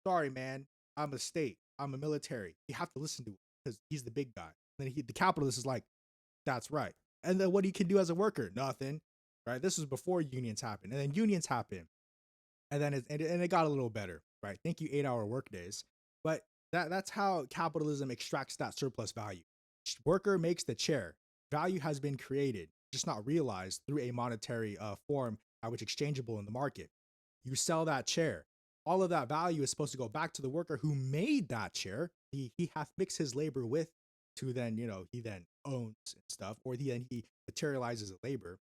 Speaker 1: sorry, man. I'm a state. I'm a military. You have to listen to him because he's the big guy. And then the capitalist is like, that's right. And then what he can do as a worker? Nothing, right? This was before unions happened, and then unions happened, and then it got a little better, right? Thank you, 8-hour workdays. But that's how capitalism extracts that surplus value. Worker makes the chair. Value has been created, just not realized through a monetary form at which exchangeable in the market. You sell that chair. All of that value is supposed to go back to the worker who made that chair. He hath mixed his labor with to then, he then owns and stuff, or he materializes the labor.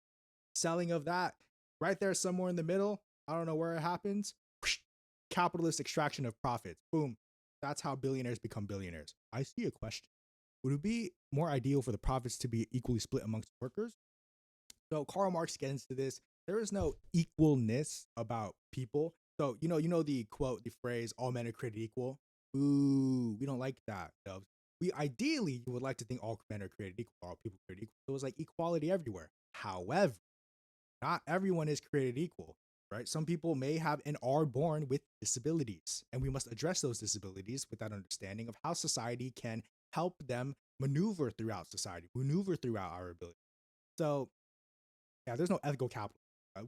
Speaker 1: Selling of that right there somewhere in the middle. I don't know where it happens. Capitalist extraction of profits. Boom. That's how billionaires become billionaires. I see a question. Would it be more ideal for the profits to be equally split amongst workers? So Karl Marx gets into this. There is no equalness about people. So, the quote, the phrase, all men are created equal. Ooh, we don't like that. You would like to think all men are created equal, all people are created equal. So it was like equality everywhere. However, not everyone is created equal, right? Some people may have and are born with disabilities, and we must address those disabilities with that understanding of how society can help them maneuver throughout society, maneuver throughout our ability. So, yeah, there's no ethical capital.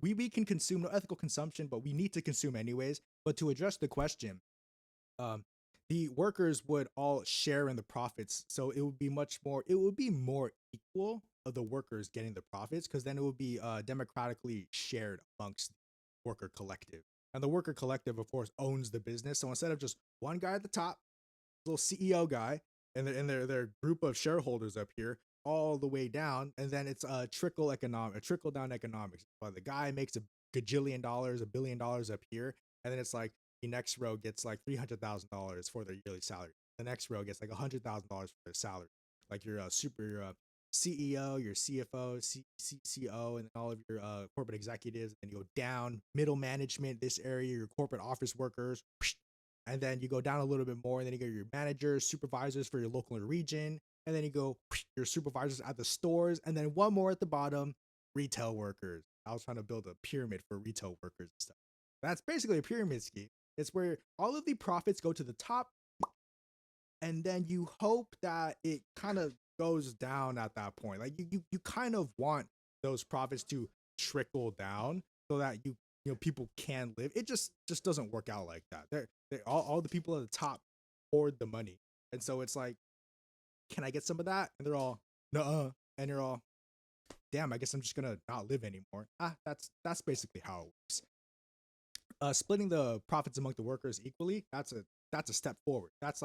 Speaker 1: We can consume, no ethical consumption, but we need to consume anyways. But to address the question, um, the workers would all share in the profits. So it would be more equal of the workers getting the profits, because then it would be democratically shared amongst the worker collective. And the worker collective, of course, owns the business. So instead of just one guy at the top little CEO guy and their group of shareholders up here all the way down, and then it's a trickle down economics. But the guy makes a gajillion dollars, $1 billion up here, and then it's like the next row gets like $300,000 for their yearly salary. The next row gets like $100,000 for their salary. Like your CEO, your CFO, CCO, and all of your corporate executives. And you go down middle management, this area, your corporate office workers, and then you go down a little bit more, and then you go your managers, supervisors for your local region, and then you go your supervisors at the stores, and then one more at the bottom, retail workers. I was trying to build a pyramid for retail workers and stuff. That's basically a pyramid scheme. It's where all of the profits go to the top, and then you hope that it kind of goes down at that point. Like you kind of want those profits to trickle down so that people can live. It just doesn't work out like that. They're all the people at the top hoard the money, and so it's like, can I get some of that? And they're all no, and you're all, damn. I guess I'm just gonna not live anymore. That's basically how it works. Splitting the profits among the workers equally, that's a step forward. That's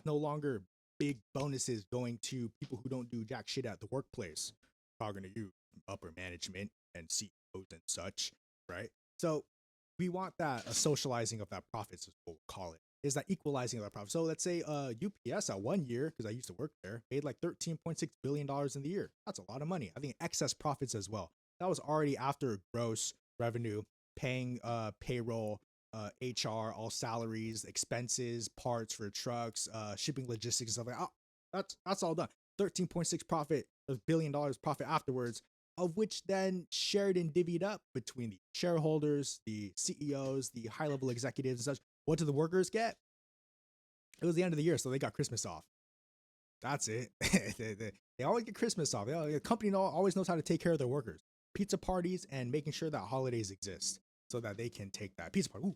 Speaker 1: no longer big bonuses going to people who don't do jack shit at the workplace, talking to you upper management and CEOs and such, right? So we want that a socializing of that profits is what we'll call it. Is that equalizing of that profit? So let's say UPS at 1 year, because I used to work there, made like $13.6 billion in the year. That's a lot of money. I think excess profits as well. That was already after gross revenue, paying payroll, HR, all salaries, expenses, parts for trucks, shipping logistics, stuff like that. Oh, that's all done. 13.6 profit, $1 billion profit afterwards, of which then shared and divvied up between the shareholders, the CEOs, the high level executives, and such. What do the workers get? It was the end of the year, so they got Christmas off. That's it. they always get Christmas off. The company always knows how to take care of their workers. Pizza parties and making sure that holidays exist so that they can take that pizza party.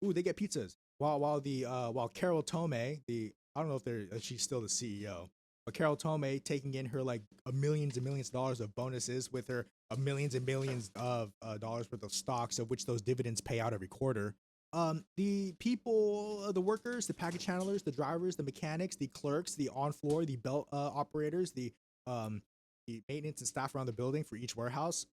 Speaker 1: Ooh, they get pizzas. While Carol Tomei, I don't know if she's still the CEO, but Carol Tomei taking in her like millions and millions of dollars of bonuses with her millions and millions of dollars worth of stocks, of which those dividends pay out every quarter. The people, the workers, the package handlers, the drivers, the mechanics, the clerks, the on floor, the belt operators, the maintenance and staff around the building for each warehouse,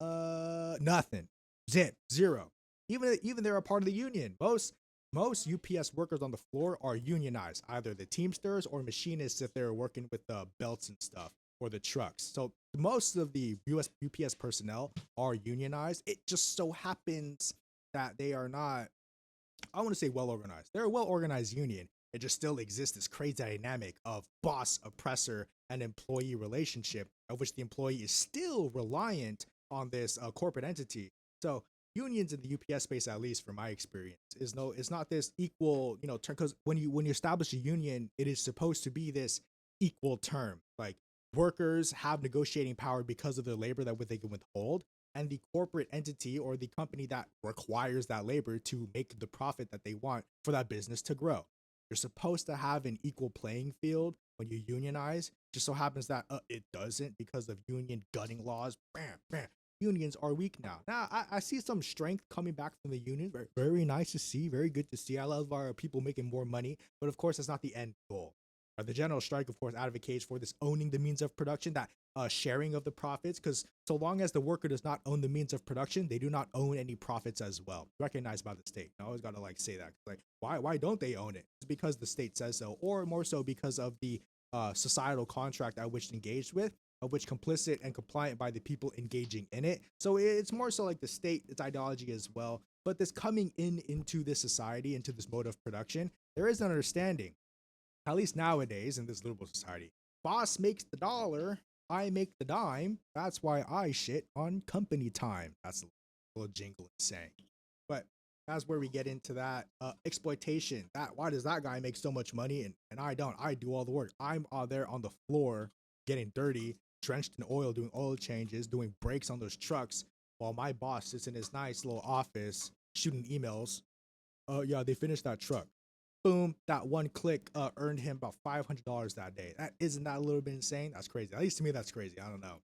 Speaker 1: nothing, zero. Even they're a part of the union. Most UPS workers on the floor are unionized, either the Teamsters or machinists if they're working with the belts and stuff, or the trucks. So most of the UPS personnel are unionized. It just so happens that they are not, I want to say, well organized. They're a well organized union. It just still exists this crazy dynamic of boss, oppressor, and employee relationship, of which the employee is still reliant on this corporate entity. So unions in the UPS space, at least from my experience, it's not this equal, term, because when you establish a union, it is supposed to be this equal term. Like, workers have negotiating power because of their labor that what they can withhold, and the corporate entity or the company that requires that labor to make the profit that they want for that business to grow. You're supposed to have an equal playing field when you unionize. Just so happens that it doesn't because of union gutting laws. Bam, bam. Unions are weak now. Now I see some strength coming back from the unions. Very, very nice to see. Very good to see. I love our people making more money, but of course, that's not the end goal. The general strike, of course, advocates for this owning the means of production, that sharing of the profits, because so long as the worker does not own the means of production, they do not own any profits as well, recognized by the state. I always got to say that. Like, why don't they own it? It's because the state says so, or more so because of the societal contract at which engaged with, of which complicit and compliant by the people engaging in it. So it's more so like the state, its ideology as well. But this coming into this society, into this mode of production, there is an understanding, at least nowadays in this liberal society. Boss makes the dollar, I make the dime. That's why I shit on company time. That's a little jingle saying. But that's where we get into that exploitation. Why does that guy make so much money and I don't? I do all the work. I'm there on the floor getting dirty, drenched in oil, doing oil changes, doing brakes on those trucks, while my boss sits in his nice little office shooting emails. Yeah, they finished that truck. Boom, that one click earned him about $500 that day. Isn't that a little bit insane? That's crazy. At least to me, that's crazy. I don't know.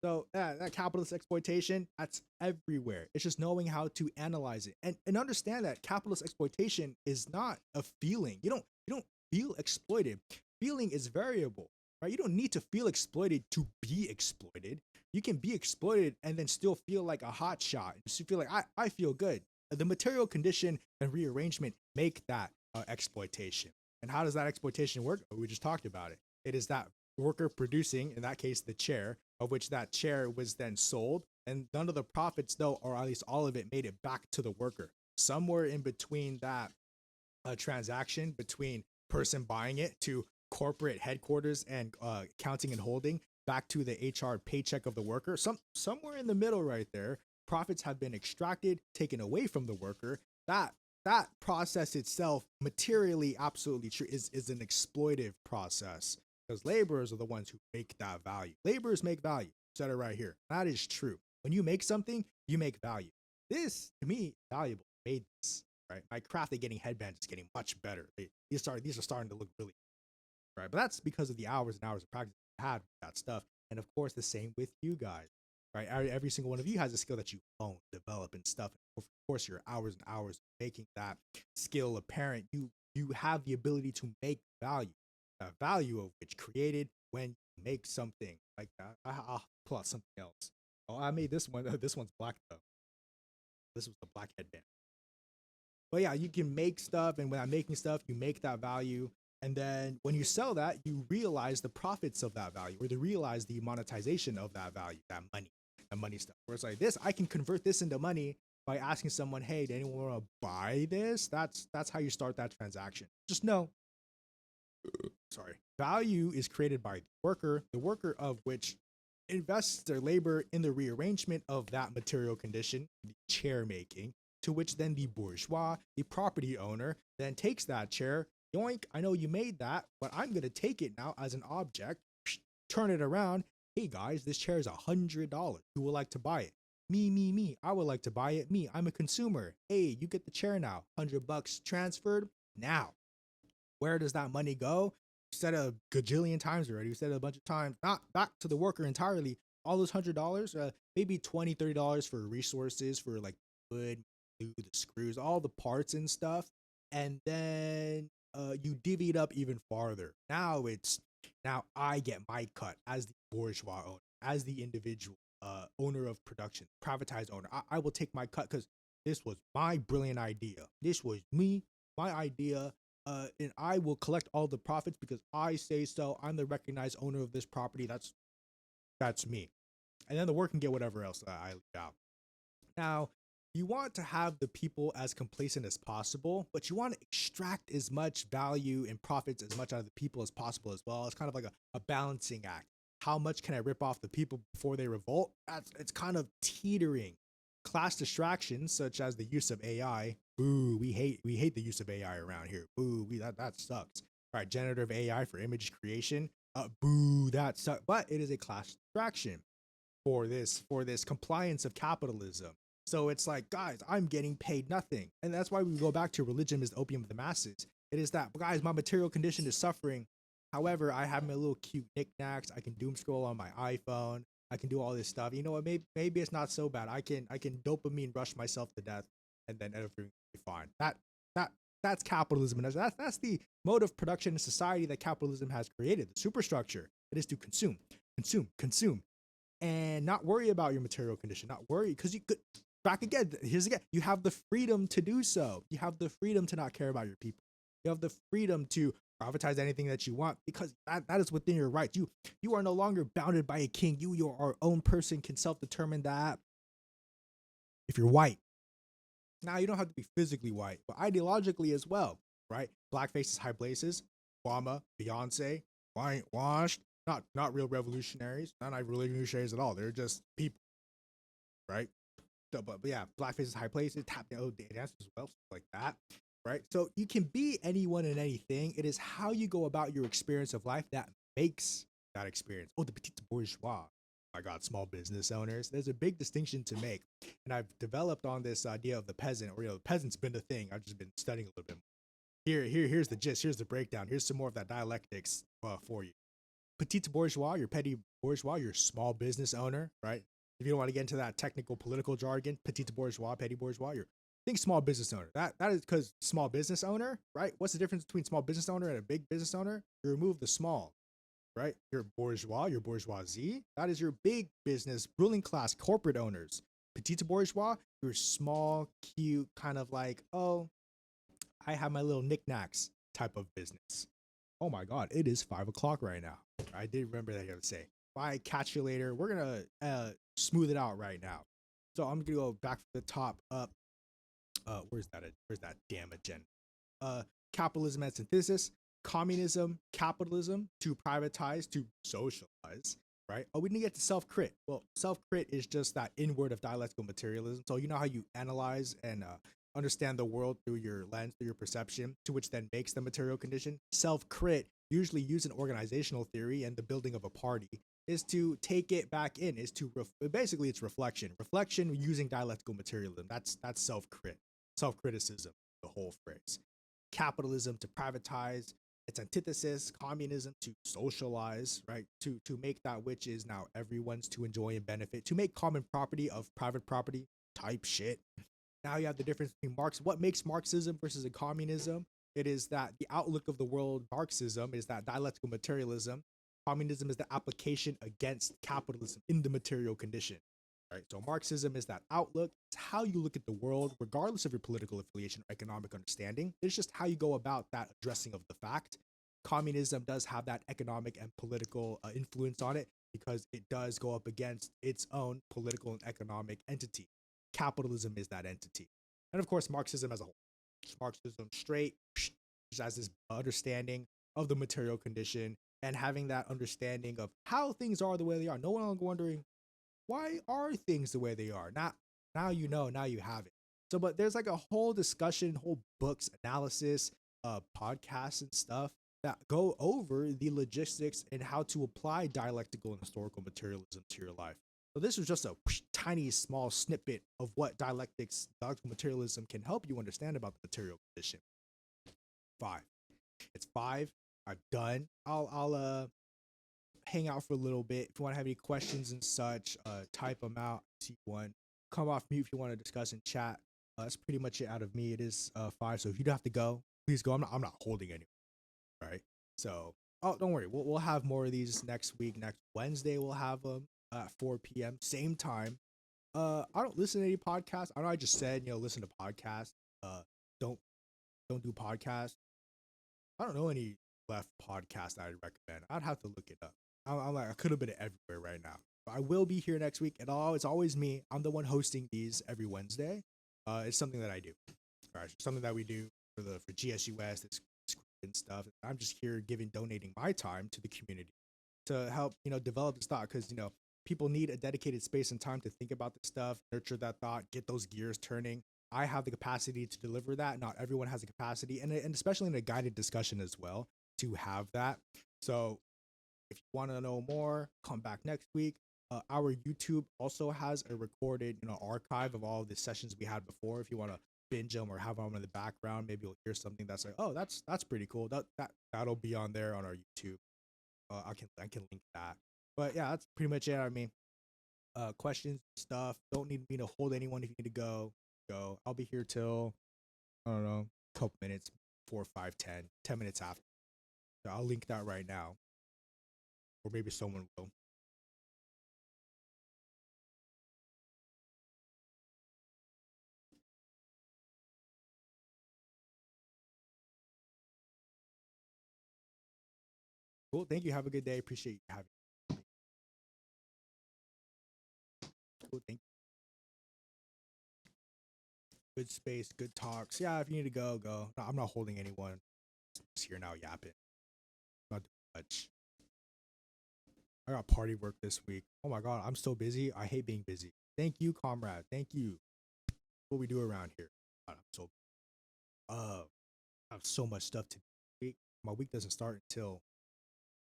Speaker 1: So that capitalist exploitation, that's everywhere. It's just knowing how to analyze it and understand that capitalist exploitation is not a feeling. You don't feel exploited. Feeling is variable, right? You don't need to feel exploited to be exploited. You can be exploited and then still feel like a hot shot. Just feel like I feel good. The material condition and rearrangement make that exploitation. And how does that exploitation work? We just talked about it. It is that worker producing, in that case, the chair, of which that chair was then sold, and none of the profits, though, or at least all of it, made it back to the worker. Somewhere in between that transaction between person buying it to corporate headquarters and counting and holding back to the HR paycheck of the worker, somewhere in the middle right there, profits have been extracted, taken away from the worker. That process itself, materially, absolutely true, is an exploitive process, because laborers are the ones who make that value. Laborers make value. Said it right here. That is true. When you make something, you make value. This, to me, valuable. Made this, right? My craft at getting headbands is getting much better. These are starting to look really right. But that's because of the hours and hours of practice I had with that stuff. And of course, the same with you guys, right? Every single one of you has a skill that you own, develop, and stuff. And of course, your hours and hours making that skill apparent. You have the ability to make value of which created when you make something like that. I'll pull out something else. Oh, I made this one. This one's black though. This was the black headband. But yeah, you can make stuff, and when I'm making stuff, you make that value. And then when you sell that, you realize the profits of that value, or you realize the monetization of that value, that money stuff. Where it's like this, I can convert this into money by asking someone, hey, does anyone want to buy this? That's how you start that transaction. Just know, value is created by the worker of which invests their labor in the rearrangement of that material condition, the chair making, to which then the bourgeois, the property owner, then takes that chair. Yoink, I know you made that, but I'm going to take it now as an object, turn it around. Hey guys, this chair is $100. Who would like to buy it? Me. I would like to buy it. Me, I'm a consumer. Hey, you get the chair now. $100 transferred. Now, where does that money go? You said a gajillion times already. You said it a bunch of times. Not back to the worker entirely. All those $100, maybe $20, $30 for resources, for like wood, glue, the screws, all the parts and stuff. And then you divvy it up even farther. Now I get my cut as the bourgeois owner, as the individual owner of production, privatized owner. I will take my cut because this was my brilliant idea. This was my idea. And I will collect all the profits because I say so. I'm the recognized owner of this property. That's me. And then the work can get whatever else I leave out. Now, you want to have the people as complacent as possible, but you want to extract as much value and profits as much out of the people as possible as well. It's kind of like a balancing act. How much can I rip off the people before they revolt? It's kind of teetering. Class distractions such as the use of AI. Boo, we hate the use of AI around here. Boo, that sucks. All right, generative AI for image creation. Boo, that sucks. But it is a class distraction for this compliance of capitalism. So it's like, guys, I'm getting paid nothing. And that's why we go back to religion as the opium of the masses. It is that, guys, my material condition is suffering. However, I have my little cute knickknacks. I can doom scroll on my iPhone. I can do all this stuff. You know what? Maybe it's not so bad. I can dopamine rush myself to death, and then everything will be fine. That's capitalism, and that's the mode of production in society that capitalism has created. The superstructure. It is to consume, and not worry about your material condition. Not worry, because you could. Back again. Here's again. You have the freedom to do so. You have the freedom to not care about your people. You have the freedom to privatize anything that you want, because that is within your rights. You are no longer bounded by a king. Your own person can self-determine that. If you're white, now you don't have to be physically white, but ideologically as well, right? Black faces, high places. Obama, Beyonce, whitewashed. Not real revolutionaries. Not revolutionaries at all. They're just people, right? But yeah, black faces, high places, tap dance as well, stuff like that. Right? So you can be anyone and anything. It is how you go about your experience of life that makes that experience. Oh, the petit bourgeois. My God, small business owners. There's a big distinction to make. And I've developed on this idea of the peasant, or the peasant's been a thing. I've just been studying a little bit more. Here's the gist. Here's the breakdown. Here's some more of that dialectics for you. Petit bourgeois, your petty bourgeois, your small business owner, right? If you don't want to get into that technical political jargon, petit bourgeois, petty bourgeois, your think small business owner. That is because small business owner, right? What's the difference between small business owner and a big business owner? You remove the small, right? Your bourgeois, your bourgeoisie, that is your big business, ruling class, corporate owners. Petite bourgeois, your small, cute, kind of like, oh, I have my little knickknacks type of business. Oh my God, it is 5 o'clock right now. I did remember that you have to say. Bye, catch you later. We're gonna smooth it out right now. So I'm gonna go back from the top up. Where's that? Where's that damn agenda? Uh, Capitalism and synthesis, communism, capitalism, to privatize, to socialize, right? Oh, we need to get to self-crit. Well, self-crit is just that inward of dialectical materialism. So you know how you analyze and understand the world through your lens, through your perception, to which then makes the material condition. Self-crit, usually used in organizational theory and the building of a party, is to take it back in, is to basically it's reflection using dialectical materialism. That's self-crit, self-criticism, the whole phrase. Capitalism, to privatize, its antithesis, communism, to socialize, right? To make that which is now everyone's to enjoy and benefit, to make common property of private property type shit. Now you have the difference between what makes Marxism versus a communism. It is that the outlook of the world, Marxism, is that dialectical materialism. Communism is the application against capitalism in the material condition. Right? So Marxism is that outlook. It's how you look at the world, regardless of your political affiliation or economic understanding. It's just how you go about that addressing of the fact. Communism does have that economic and political influence on it because it does go up against its own political and economic entity. Capitalism is that entity. And of course, Marxism as a whole. Marxism straight, just has this understanding of the material condition and having that understanding of how things are the way they are. No one wondering, why are things the way they are? Now you know, now you have it. So, but there's like a whole discussion, whole books, analysis, podcasts and stuff that go over the logistics and how to apply dialectical and historical materialism to your life. So this was just a tiny, small snippet of what dialectical materialism can help you understand about the material condition. 5. It's 5. I'm done. I'll hang out for a little bit. If you want to have any questions and such, type them out. See one. Come off mute if you want to discuss in chat. That's pretty much it out of me. It is 5. So if you don't have to go, please go. I'm not holding anyone. Right. So don't worry. We'll have more of these next week. Next Wednesday we'll have them at 4 p.m. same time. I don't listen to any podcasts. I know I just said listen to podcasts. Don't do podcasts. I don't know any left podcast I'd recommend. I'd have to look it up. I'm like, I could have been everywhere right now. But I will be here next week. It's always me. I'm the one hosting these every Wednesday. It's something that I do. All right, something that we do for GSUS, this and stuff. I'm just here donating my time to the community to help develop this thought, because people need a dedicated space and time to think about this stuff, nurture that thought, get those gears turning. I have the capacity to deliver that. Not everyone has the capacity, and especially in a guided discussion as well, to have that. So if you want to know more, come back next week. Our YouTube also has a recorded archive of all of the sessions we had before. If you want to binge them or have them in the background, maybe you'll hear something that's like, oh, that's pretty cool. That'll be on there on our YouTube. I can link that. But yeah, that's pretty much it. I mean, questions, stuff. Don't need me to hold anyone. If you need to go. I'll be here till, I don't know, a couple minutes, 4, 5, 10 minutes after. So I'll link that right now, or maybe someone will. Cool. Thank you. Have a good day. Appreciate you having me. Cool. Thank you. Good space, good talks. Yeah, if you need to go. No, I'm not holding anyone. Just here now yapping. Not doing much. I got party work this week. Oh my God, I'm so busy. I hate being busy. Thank you, comrade. Thank you. What we do around here. God, I'm so I have so much stuff to do this week. My week doesn't start until,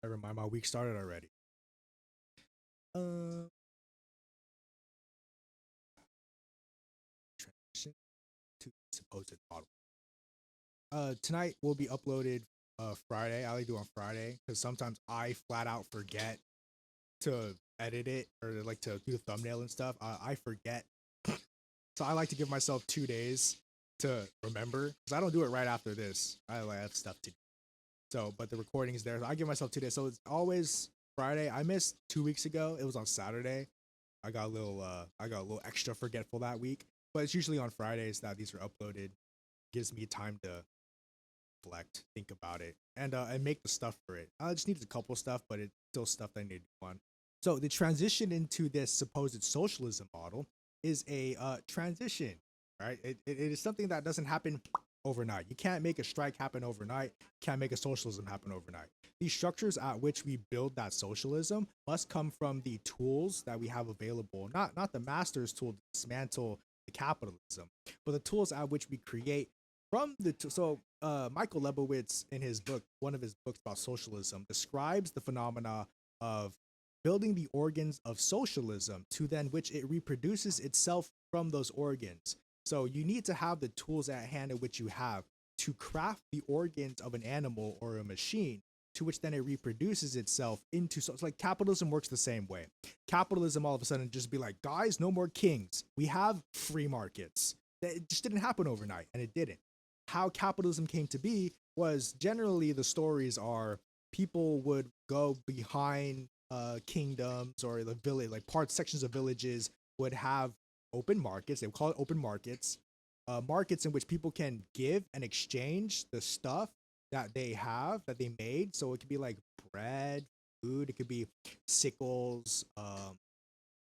Speaker 1: never mind, my week started already. Transition to supposed model. Tonight will be uploaded Friday. I like to do on Friday because sometimes I flat out forget to edit it or like to do the thumbnail and stuff. I forget. So I like to give myself 2 days to remember because I don't do it right after this. I have stuff to do. So, but the recording is there. So I give myself 2 days. So it's always Friday. I missed 2 weeks ago. It was on Saturday. I got a little extra forgetful that week. But it's usually on Fridays that these are uploaded. Gives me time to reflect, think about it, and make the stuff for it. I just need a couple stuff, but it's still stuff that I need to do on. So the transition into this supposed socialism model is a transition, right? It is something that doesn't happen overnight. You can't make a strike happen overnight. Can't make a socialism happen overnight. These structures at which we build that socialism must come from the tools that we have available, not the master's tool to dismantle the capitalism, but the tools at which we create from the Michael Lebowitz in his book, one of his books about socialism, describes the phenomena of building the organs of socialism to then which it reproduces itself from those organs. So you need to have the tools at hand in which you have to craft the organs of an animal or a machine to which then it reproduces itself into. So it's like capitalism works the same way. Capitalism all of a sudden just be like, guys, no more kings. We have free markets. It just didn't happen overnight, and it didn't. How capitalism came to be was generally the stories are people would go behind kingdoms or the village, like sections of villages would have open markets. They would call it open markets, markets in which people can give and exchange the stuff that they have that they made. So it could be like bread, food. It could be sickles,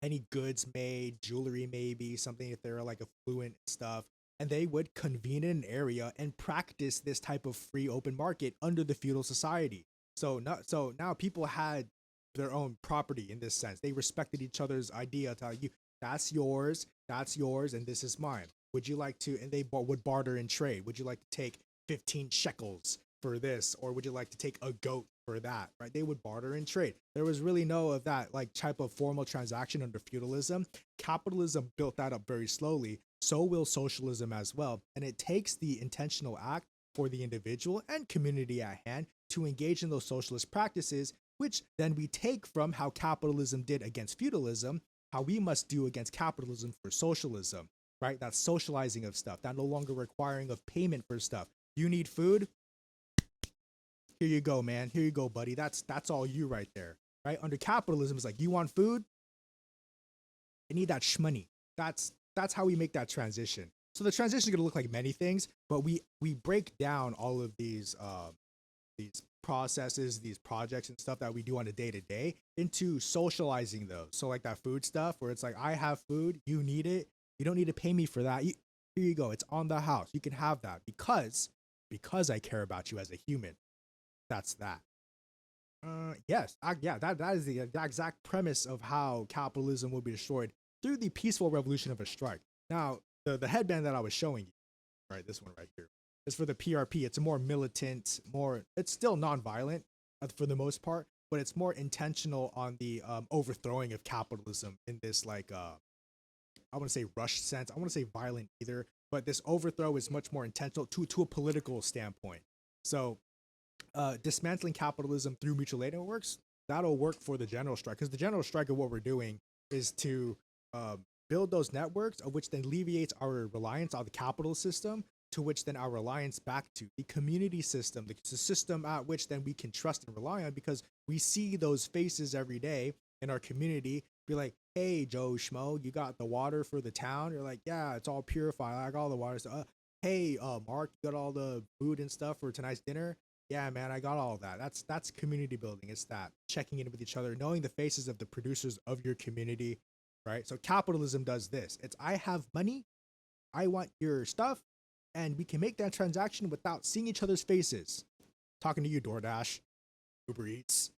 Speaker 1: any goods made, jewelry, maybe something if they're like affluent stuff. And they would convene in an area and practice this type of free open market under the feudal society. So now people had their own property in this sense. They respected each other's idea to you, that's yours, and this is mine. Would you like to, and they would barter and trade. Would you like to take 15 shekels for this, or would you like to take a goat for that, right? They would barter and trade. There was really no of that like type of formal transaction under feudalism. Capitalism built that up very slowly. So will socialism as well. And it takes the intentional act for the individual and community at hand to engage in those socialist practices, which then we take from how capitalism did against feudalism, how we must do against capitalism for socialism, right? That socializing of stuff, that no longer requiring of payment for stuff. You need food? Here you go, man. Here you go, buddy. That's all you right there, right? Under capitalism, it's like, you want food? I need that shmoney. That's how we make that transition. So the transition is going to look like many things, but we break down all of these processes, these projects and stuff that we do on a day-to-day into socializing those. So like that food stuff where it's like, I have food, you need it, you don't need to pay me for that. Here you go. It's on the house. You can have that because I care about you as a human. That's that. Yes, that is the exact premise of how capitalism will be destroyed through the peaceful revolution of a strike. Now, the headband that I was showing you, right, this one right here, is for the PRP. It's a more militant, it's still nonviolent for the most part, but it's more intentional on the overthrowing of capitalism in this like I want to say rush sense. I want to say violent either, but this overthrow is much more intentional to a political standpoint. So dismantling capitalism through mutual aid networks, that'll work for the general strike, because the general strike of what we're doing is to build those networks, of which then alleviates our reliance on the capital system, to which then our reliance back to the community system, the system at which then we can trust and rely on, because we see those faces every day in our community. Be like, hey, Joe Schmo, you got the water for the town? You're like, yeah, it's all purified. I got all the water. So, hey, Mark, you got all the food and stuff for tonight's dinner? Yeah, man, I got all of that. That's community building. It's that checking in with each other, knowing the faces of the producers of your community, right? So capitalism does this. It's, I have money, I want your stuff, and we can make that transaction without seeing each other's faces. Talking to you, DoorDash, Uber Eats.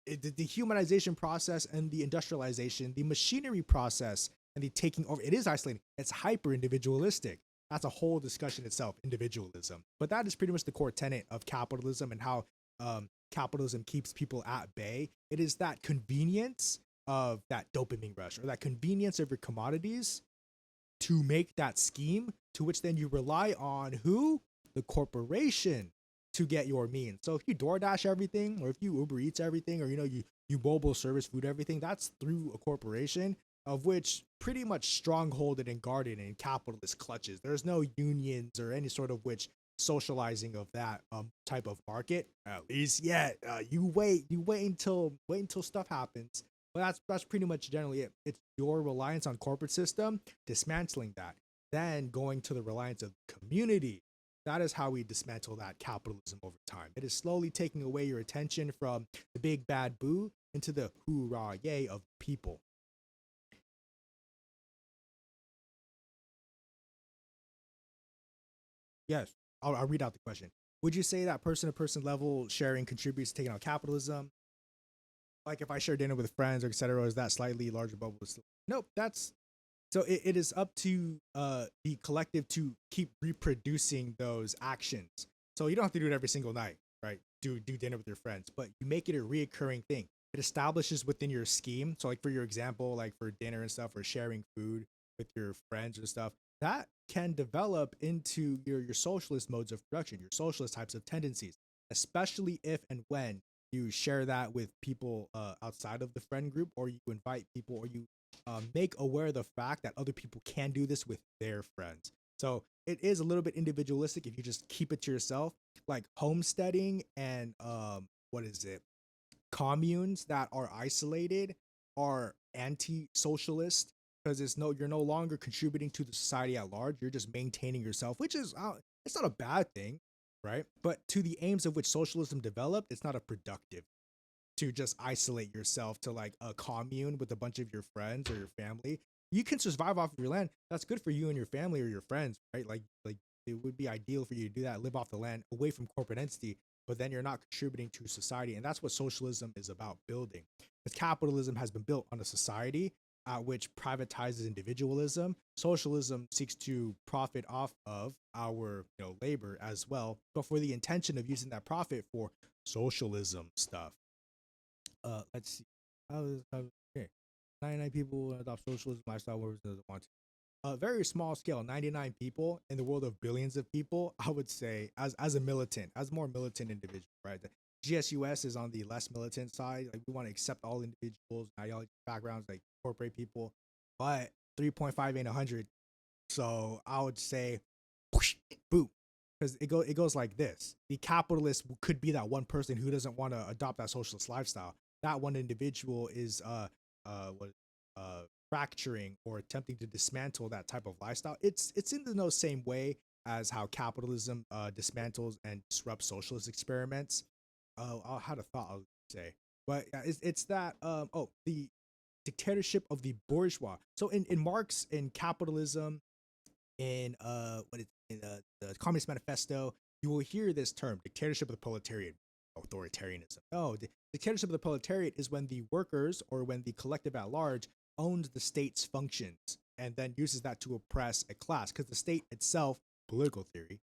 Speaker 1: The dehumanization process and the industrialization, the machinery process and the taking over, it is isolating. It's hyper individualistic. That's a whole discussion itself, individualism. But that is pretty much the core tenet of capitalism and how capitalism keeps people at bay. It is that convenience of that dopamine rush, or that convenience of your commodities to make that scheme, to which then you rely on who? The corporation to get your means. So if you DoorDash everything, or if you Uber Eats everything, or you mobile service food everything, that's through a corporation. of which pretty much strongholded and guarded in capitalist clutches. There's no unions or any sort of which socializing of that type of market, at least yet. You wait until stuff happens. But that's pretty much generally it. It's your reliance on corporate system, dismantling that, then going to the reliance of the community. That is how we dismantle that capitalism over time. It is slowly taking away your attention from the big bad boo into the hoorah yay of people. Yes, I'll read out the question. Would you say that person to person level sharing contributes to taking out capitalism? Like if I share dinner with friends or etc., is that slightly larger bubble? Nope. That's so it is up to the collective to keep reproducing those actions. So you don't have to do it every single night, right? Do dinner with your friends, but you make it a reoccurring thing. It establishes within your scheme. So like for your example, like for dinner and stuff, or sharing food with your friends and stuff, that can develop into your socialist modes of production, your socialist types of tendencies, especially if and when you share that with people outside of the friend group, or you invite people, or you make aware of the fact that other people can do this with their friends. So it is a little bit individualistic if you just keep it to yourself, like homesteading and what is it? Communes that are isolated are anti-socialist because you're no longer contributing to the society at large. You're just maintaining yourself, which is it's not a bad thing, right? But to the aims of which socialism developed, it's not a productive to just isolate yourself to like a commune with a bunch of your friends or your family. You can survive off of your land. That's good for you and your family or your friends, right? Like it would be ideal for you to do that, live off the land, away from corporate entity, but then you're not contributing to society. And that's what socialism is about building. Because capitalism has been built on a society which privatizes individualism. Socialism seeks to profit off of our labor as well, but for the intention of using that profit for socialism stuff. Let's see. Okay. 99 people adopt socialism lifestyle where doesn't want to. A very small scale, 99 people in the world of billions of people, I would say, as a militant, as more militant individual, right? The GSUS is on the less militant side. Like we want to accept all individuals, ideology, backgrounds, like corporate people, but 3.5 ain't 100. So I would say, whoosh, boom, because it goes like this: the capitalist could be that one person who doesn't want to adopt that socialist lifestyle. That one individual is what fracturing or attempting to dismantle that type of lifestyle. It's in the no same way as how capitalism dismantles and disrupts socialist experiments. I had a thought I would say, but yeah, it's that the dictatorship of the bourgeois. So in Marx, in capitalism, in the Communist Manifesto, you will hear this term, dictatorship of the proletariat, authoritarianism. No, the dictatorship of the proletariat is when the workers or when the collective at large owns the state's functions and then uses that to oppress a class. Because the state itself, political theory,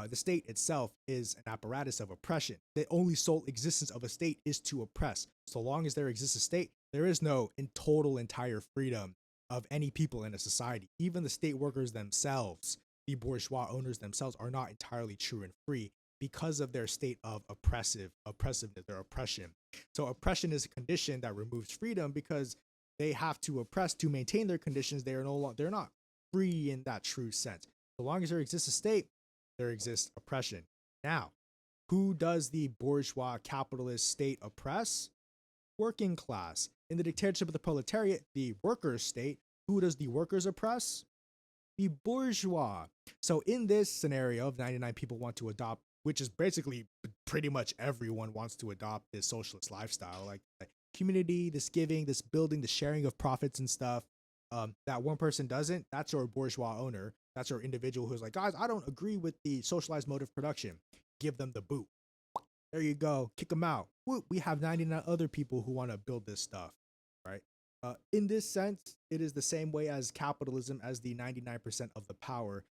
Speaker 1: the state itself is an apparatus of oppression. The only sole existence of a state is to oppress. So long as there exists a state, there is no in total entire freedom of any people in a society. Even the state workers themselves, the bourgeois owners themselves, are not entirely true and free because of their state of oppressiveness, their oppression. So oppression is a condition that removes freedom because they have to oppress to maintain their conditions. They're not free in that true sense. So long as there exists a state, there exists oppression. Now, who does the bourgeois capitalist state oppress? Working class. In the dictatorship of the proletariat, the workers' state, who does the workers oppress? The bourgeois. So in this scenario of 99 people want to adopt, which is basically pretty much everyone wants to adopt this socialist lifestyle, like community, this giving, this building, the sharing of profits and stuff. That one person doesn't, that's your bourgeois owner. That's your individual who's like, guys, I don't agree with the socialized mode of production. Give them the boot. There you go. Kick them out. We have 99 other people who want to build this stuff, right? In this sense, it is the same way as capitalism as the 99% of the power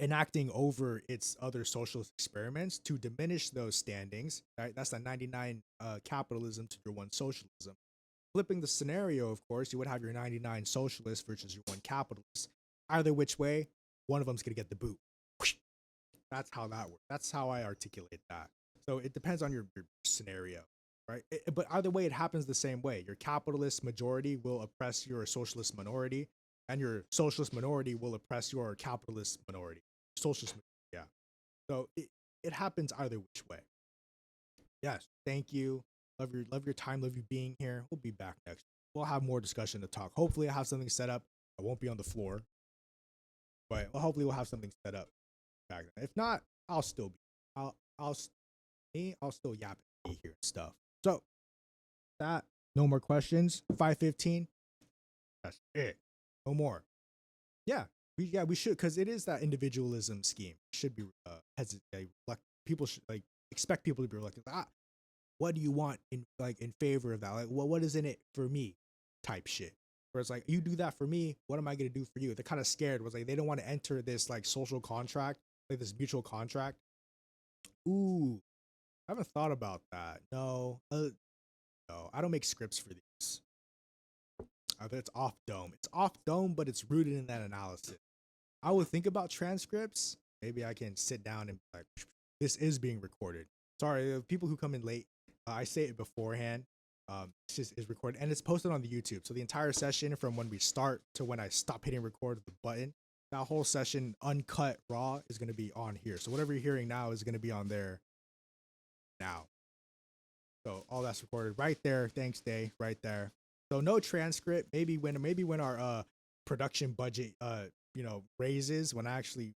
Speaker 1: enacting over its other socialist experiments to diminish those standings, right? That's the 99 capitalism to your one socialism. Flipping the scenario, of course, you would have your 99 socialists versus your one capitalist. Either which way, one of them's going to get the boot. That's how that works. That's how I articulate that. So it depends on your scenario, right? But either way, it happens the same way. Your capitalist majority will oppress your socialist minority, and your socialist minority will oppress your capitalist minority. Socialist, yeah. So it happens either which way. Yes, thank you. Love your time, love you being here. We'll be back next. We'll have more discussion to talk. Hopefully, I have something set up. I won't be on the floor, but hopefully, we'll have something set up back then. If not, I'll still be. I'll I'll still yap and be here and stuff. So that no more questions. 5:15. That's it. No more. We should, because it is that individualism scheme. It should be hesitate. Like people should like expect people to be reluctant. What do you want in favor of that? Like, what is in it for me? Type shit. Where it's like, you do that for me, what am I gonna do for you? They're kind of scared. Was like they don't want to enter this like social contract, like this mutual contract. Ooh, I haven't thought about that. No, I don't make scripts for these. It's off dome. It's off dome, but it's rooted in that analysis. I would think about transcripts. Maybe I can sit down and be like, this is being recorded. Sorry, people who come in late, I say it beforehand. It's just is recorded and it's posted on the YouTube. So the entire session from when we start to when I stop hitting record with the button, that whole session uncut raw is going to be on here. So whatever you're hearing now is going to be on there now. So all that's recorded right there. Thanks, Day, right there. So no transcript. Maybe when our production budget raises, when I actually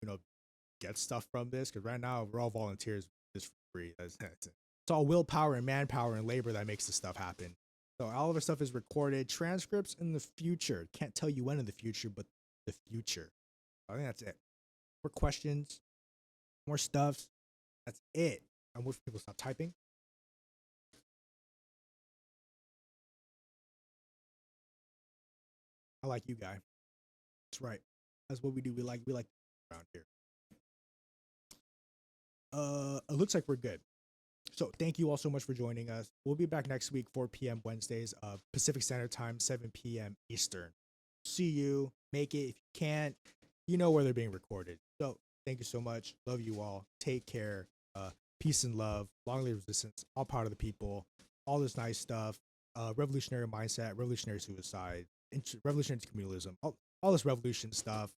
Speaker 1: get stuff from this, because right now we're all volunteers just for free. It's all willpower and manpower and labor that makes this stuff happen. So all of our stuff is recorded. Transcripts in the future. Can't tell you when in the future, but the future. I think that's it. More questions, more stuffs. That's it. I wish people stop typing. I like you, guy. That's right. That's what we do. We like around here. It looks like we're good. So thank you all so much for joining us. We'll be back next week, 4 p.m. Wednesdays, Pacific Standard Time, 7 p.m. Eastern. See you. Make it. If you can't, you know where they're being recorded. So thank you so much. Love you all. Take care. Peace and love. Long live resistance. All part of the people. All this nice stuff. Revolutionary mindset. Revolutionary suicide. Revolutionary communism. All this revolution stuff.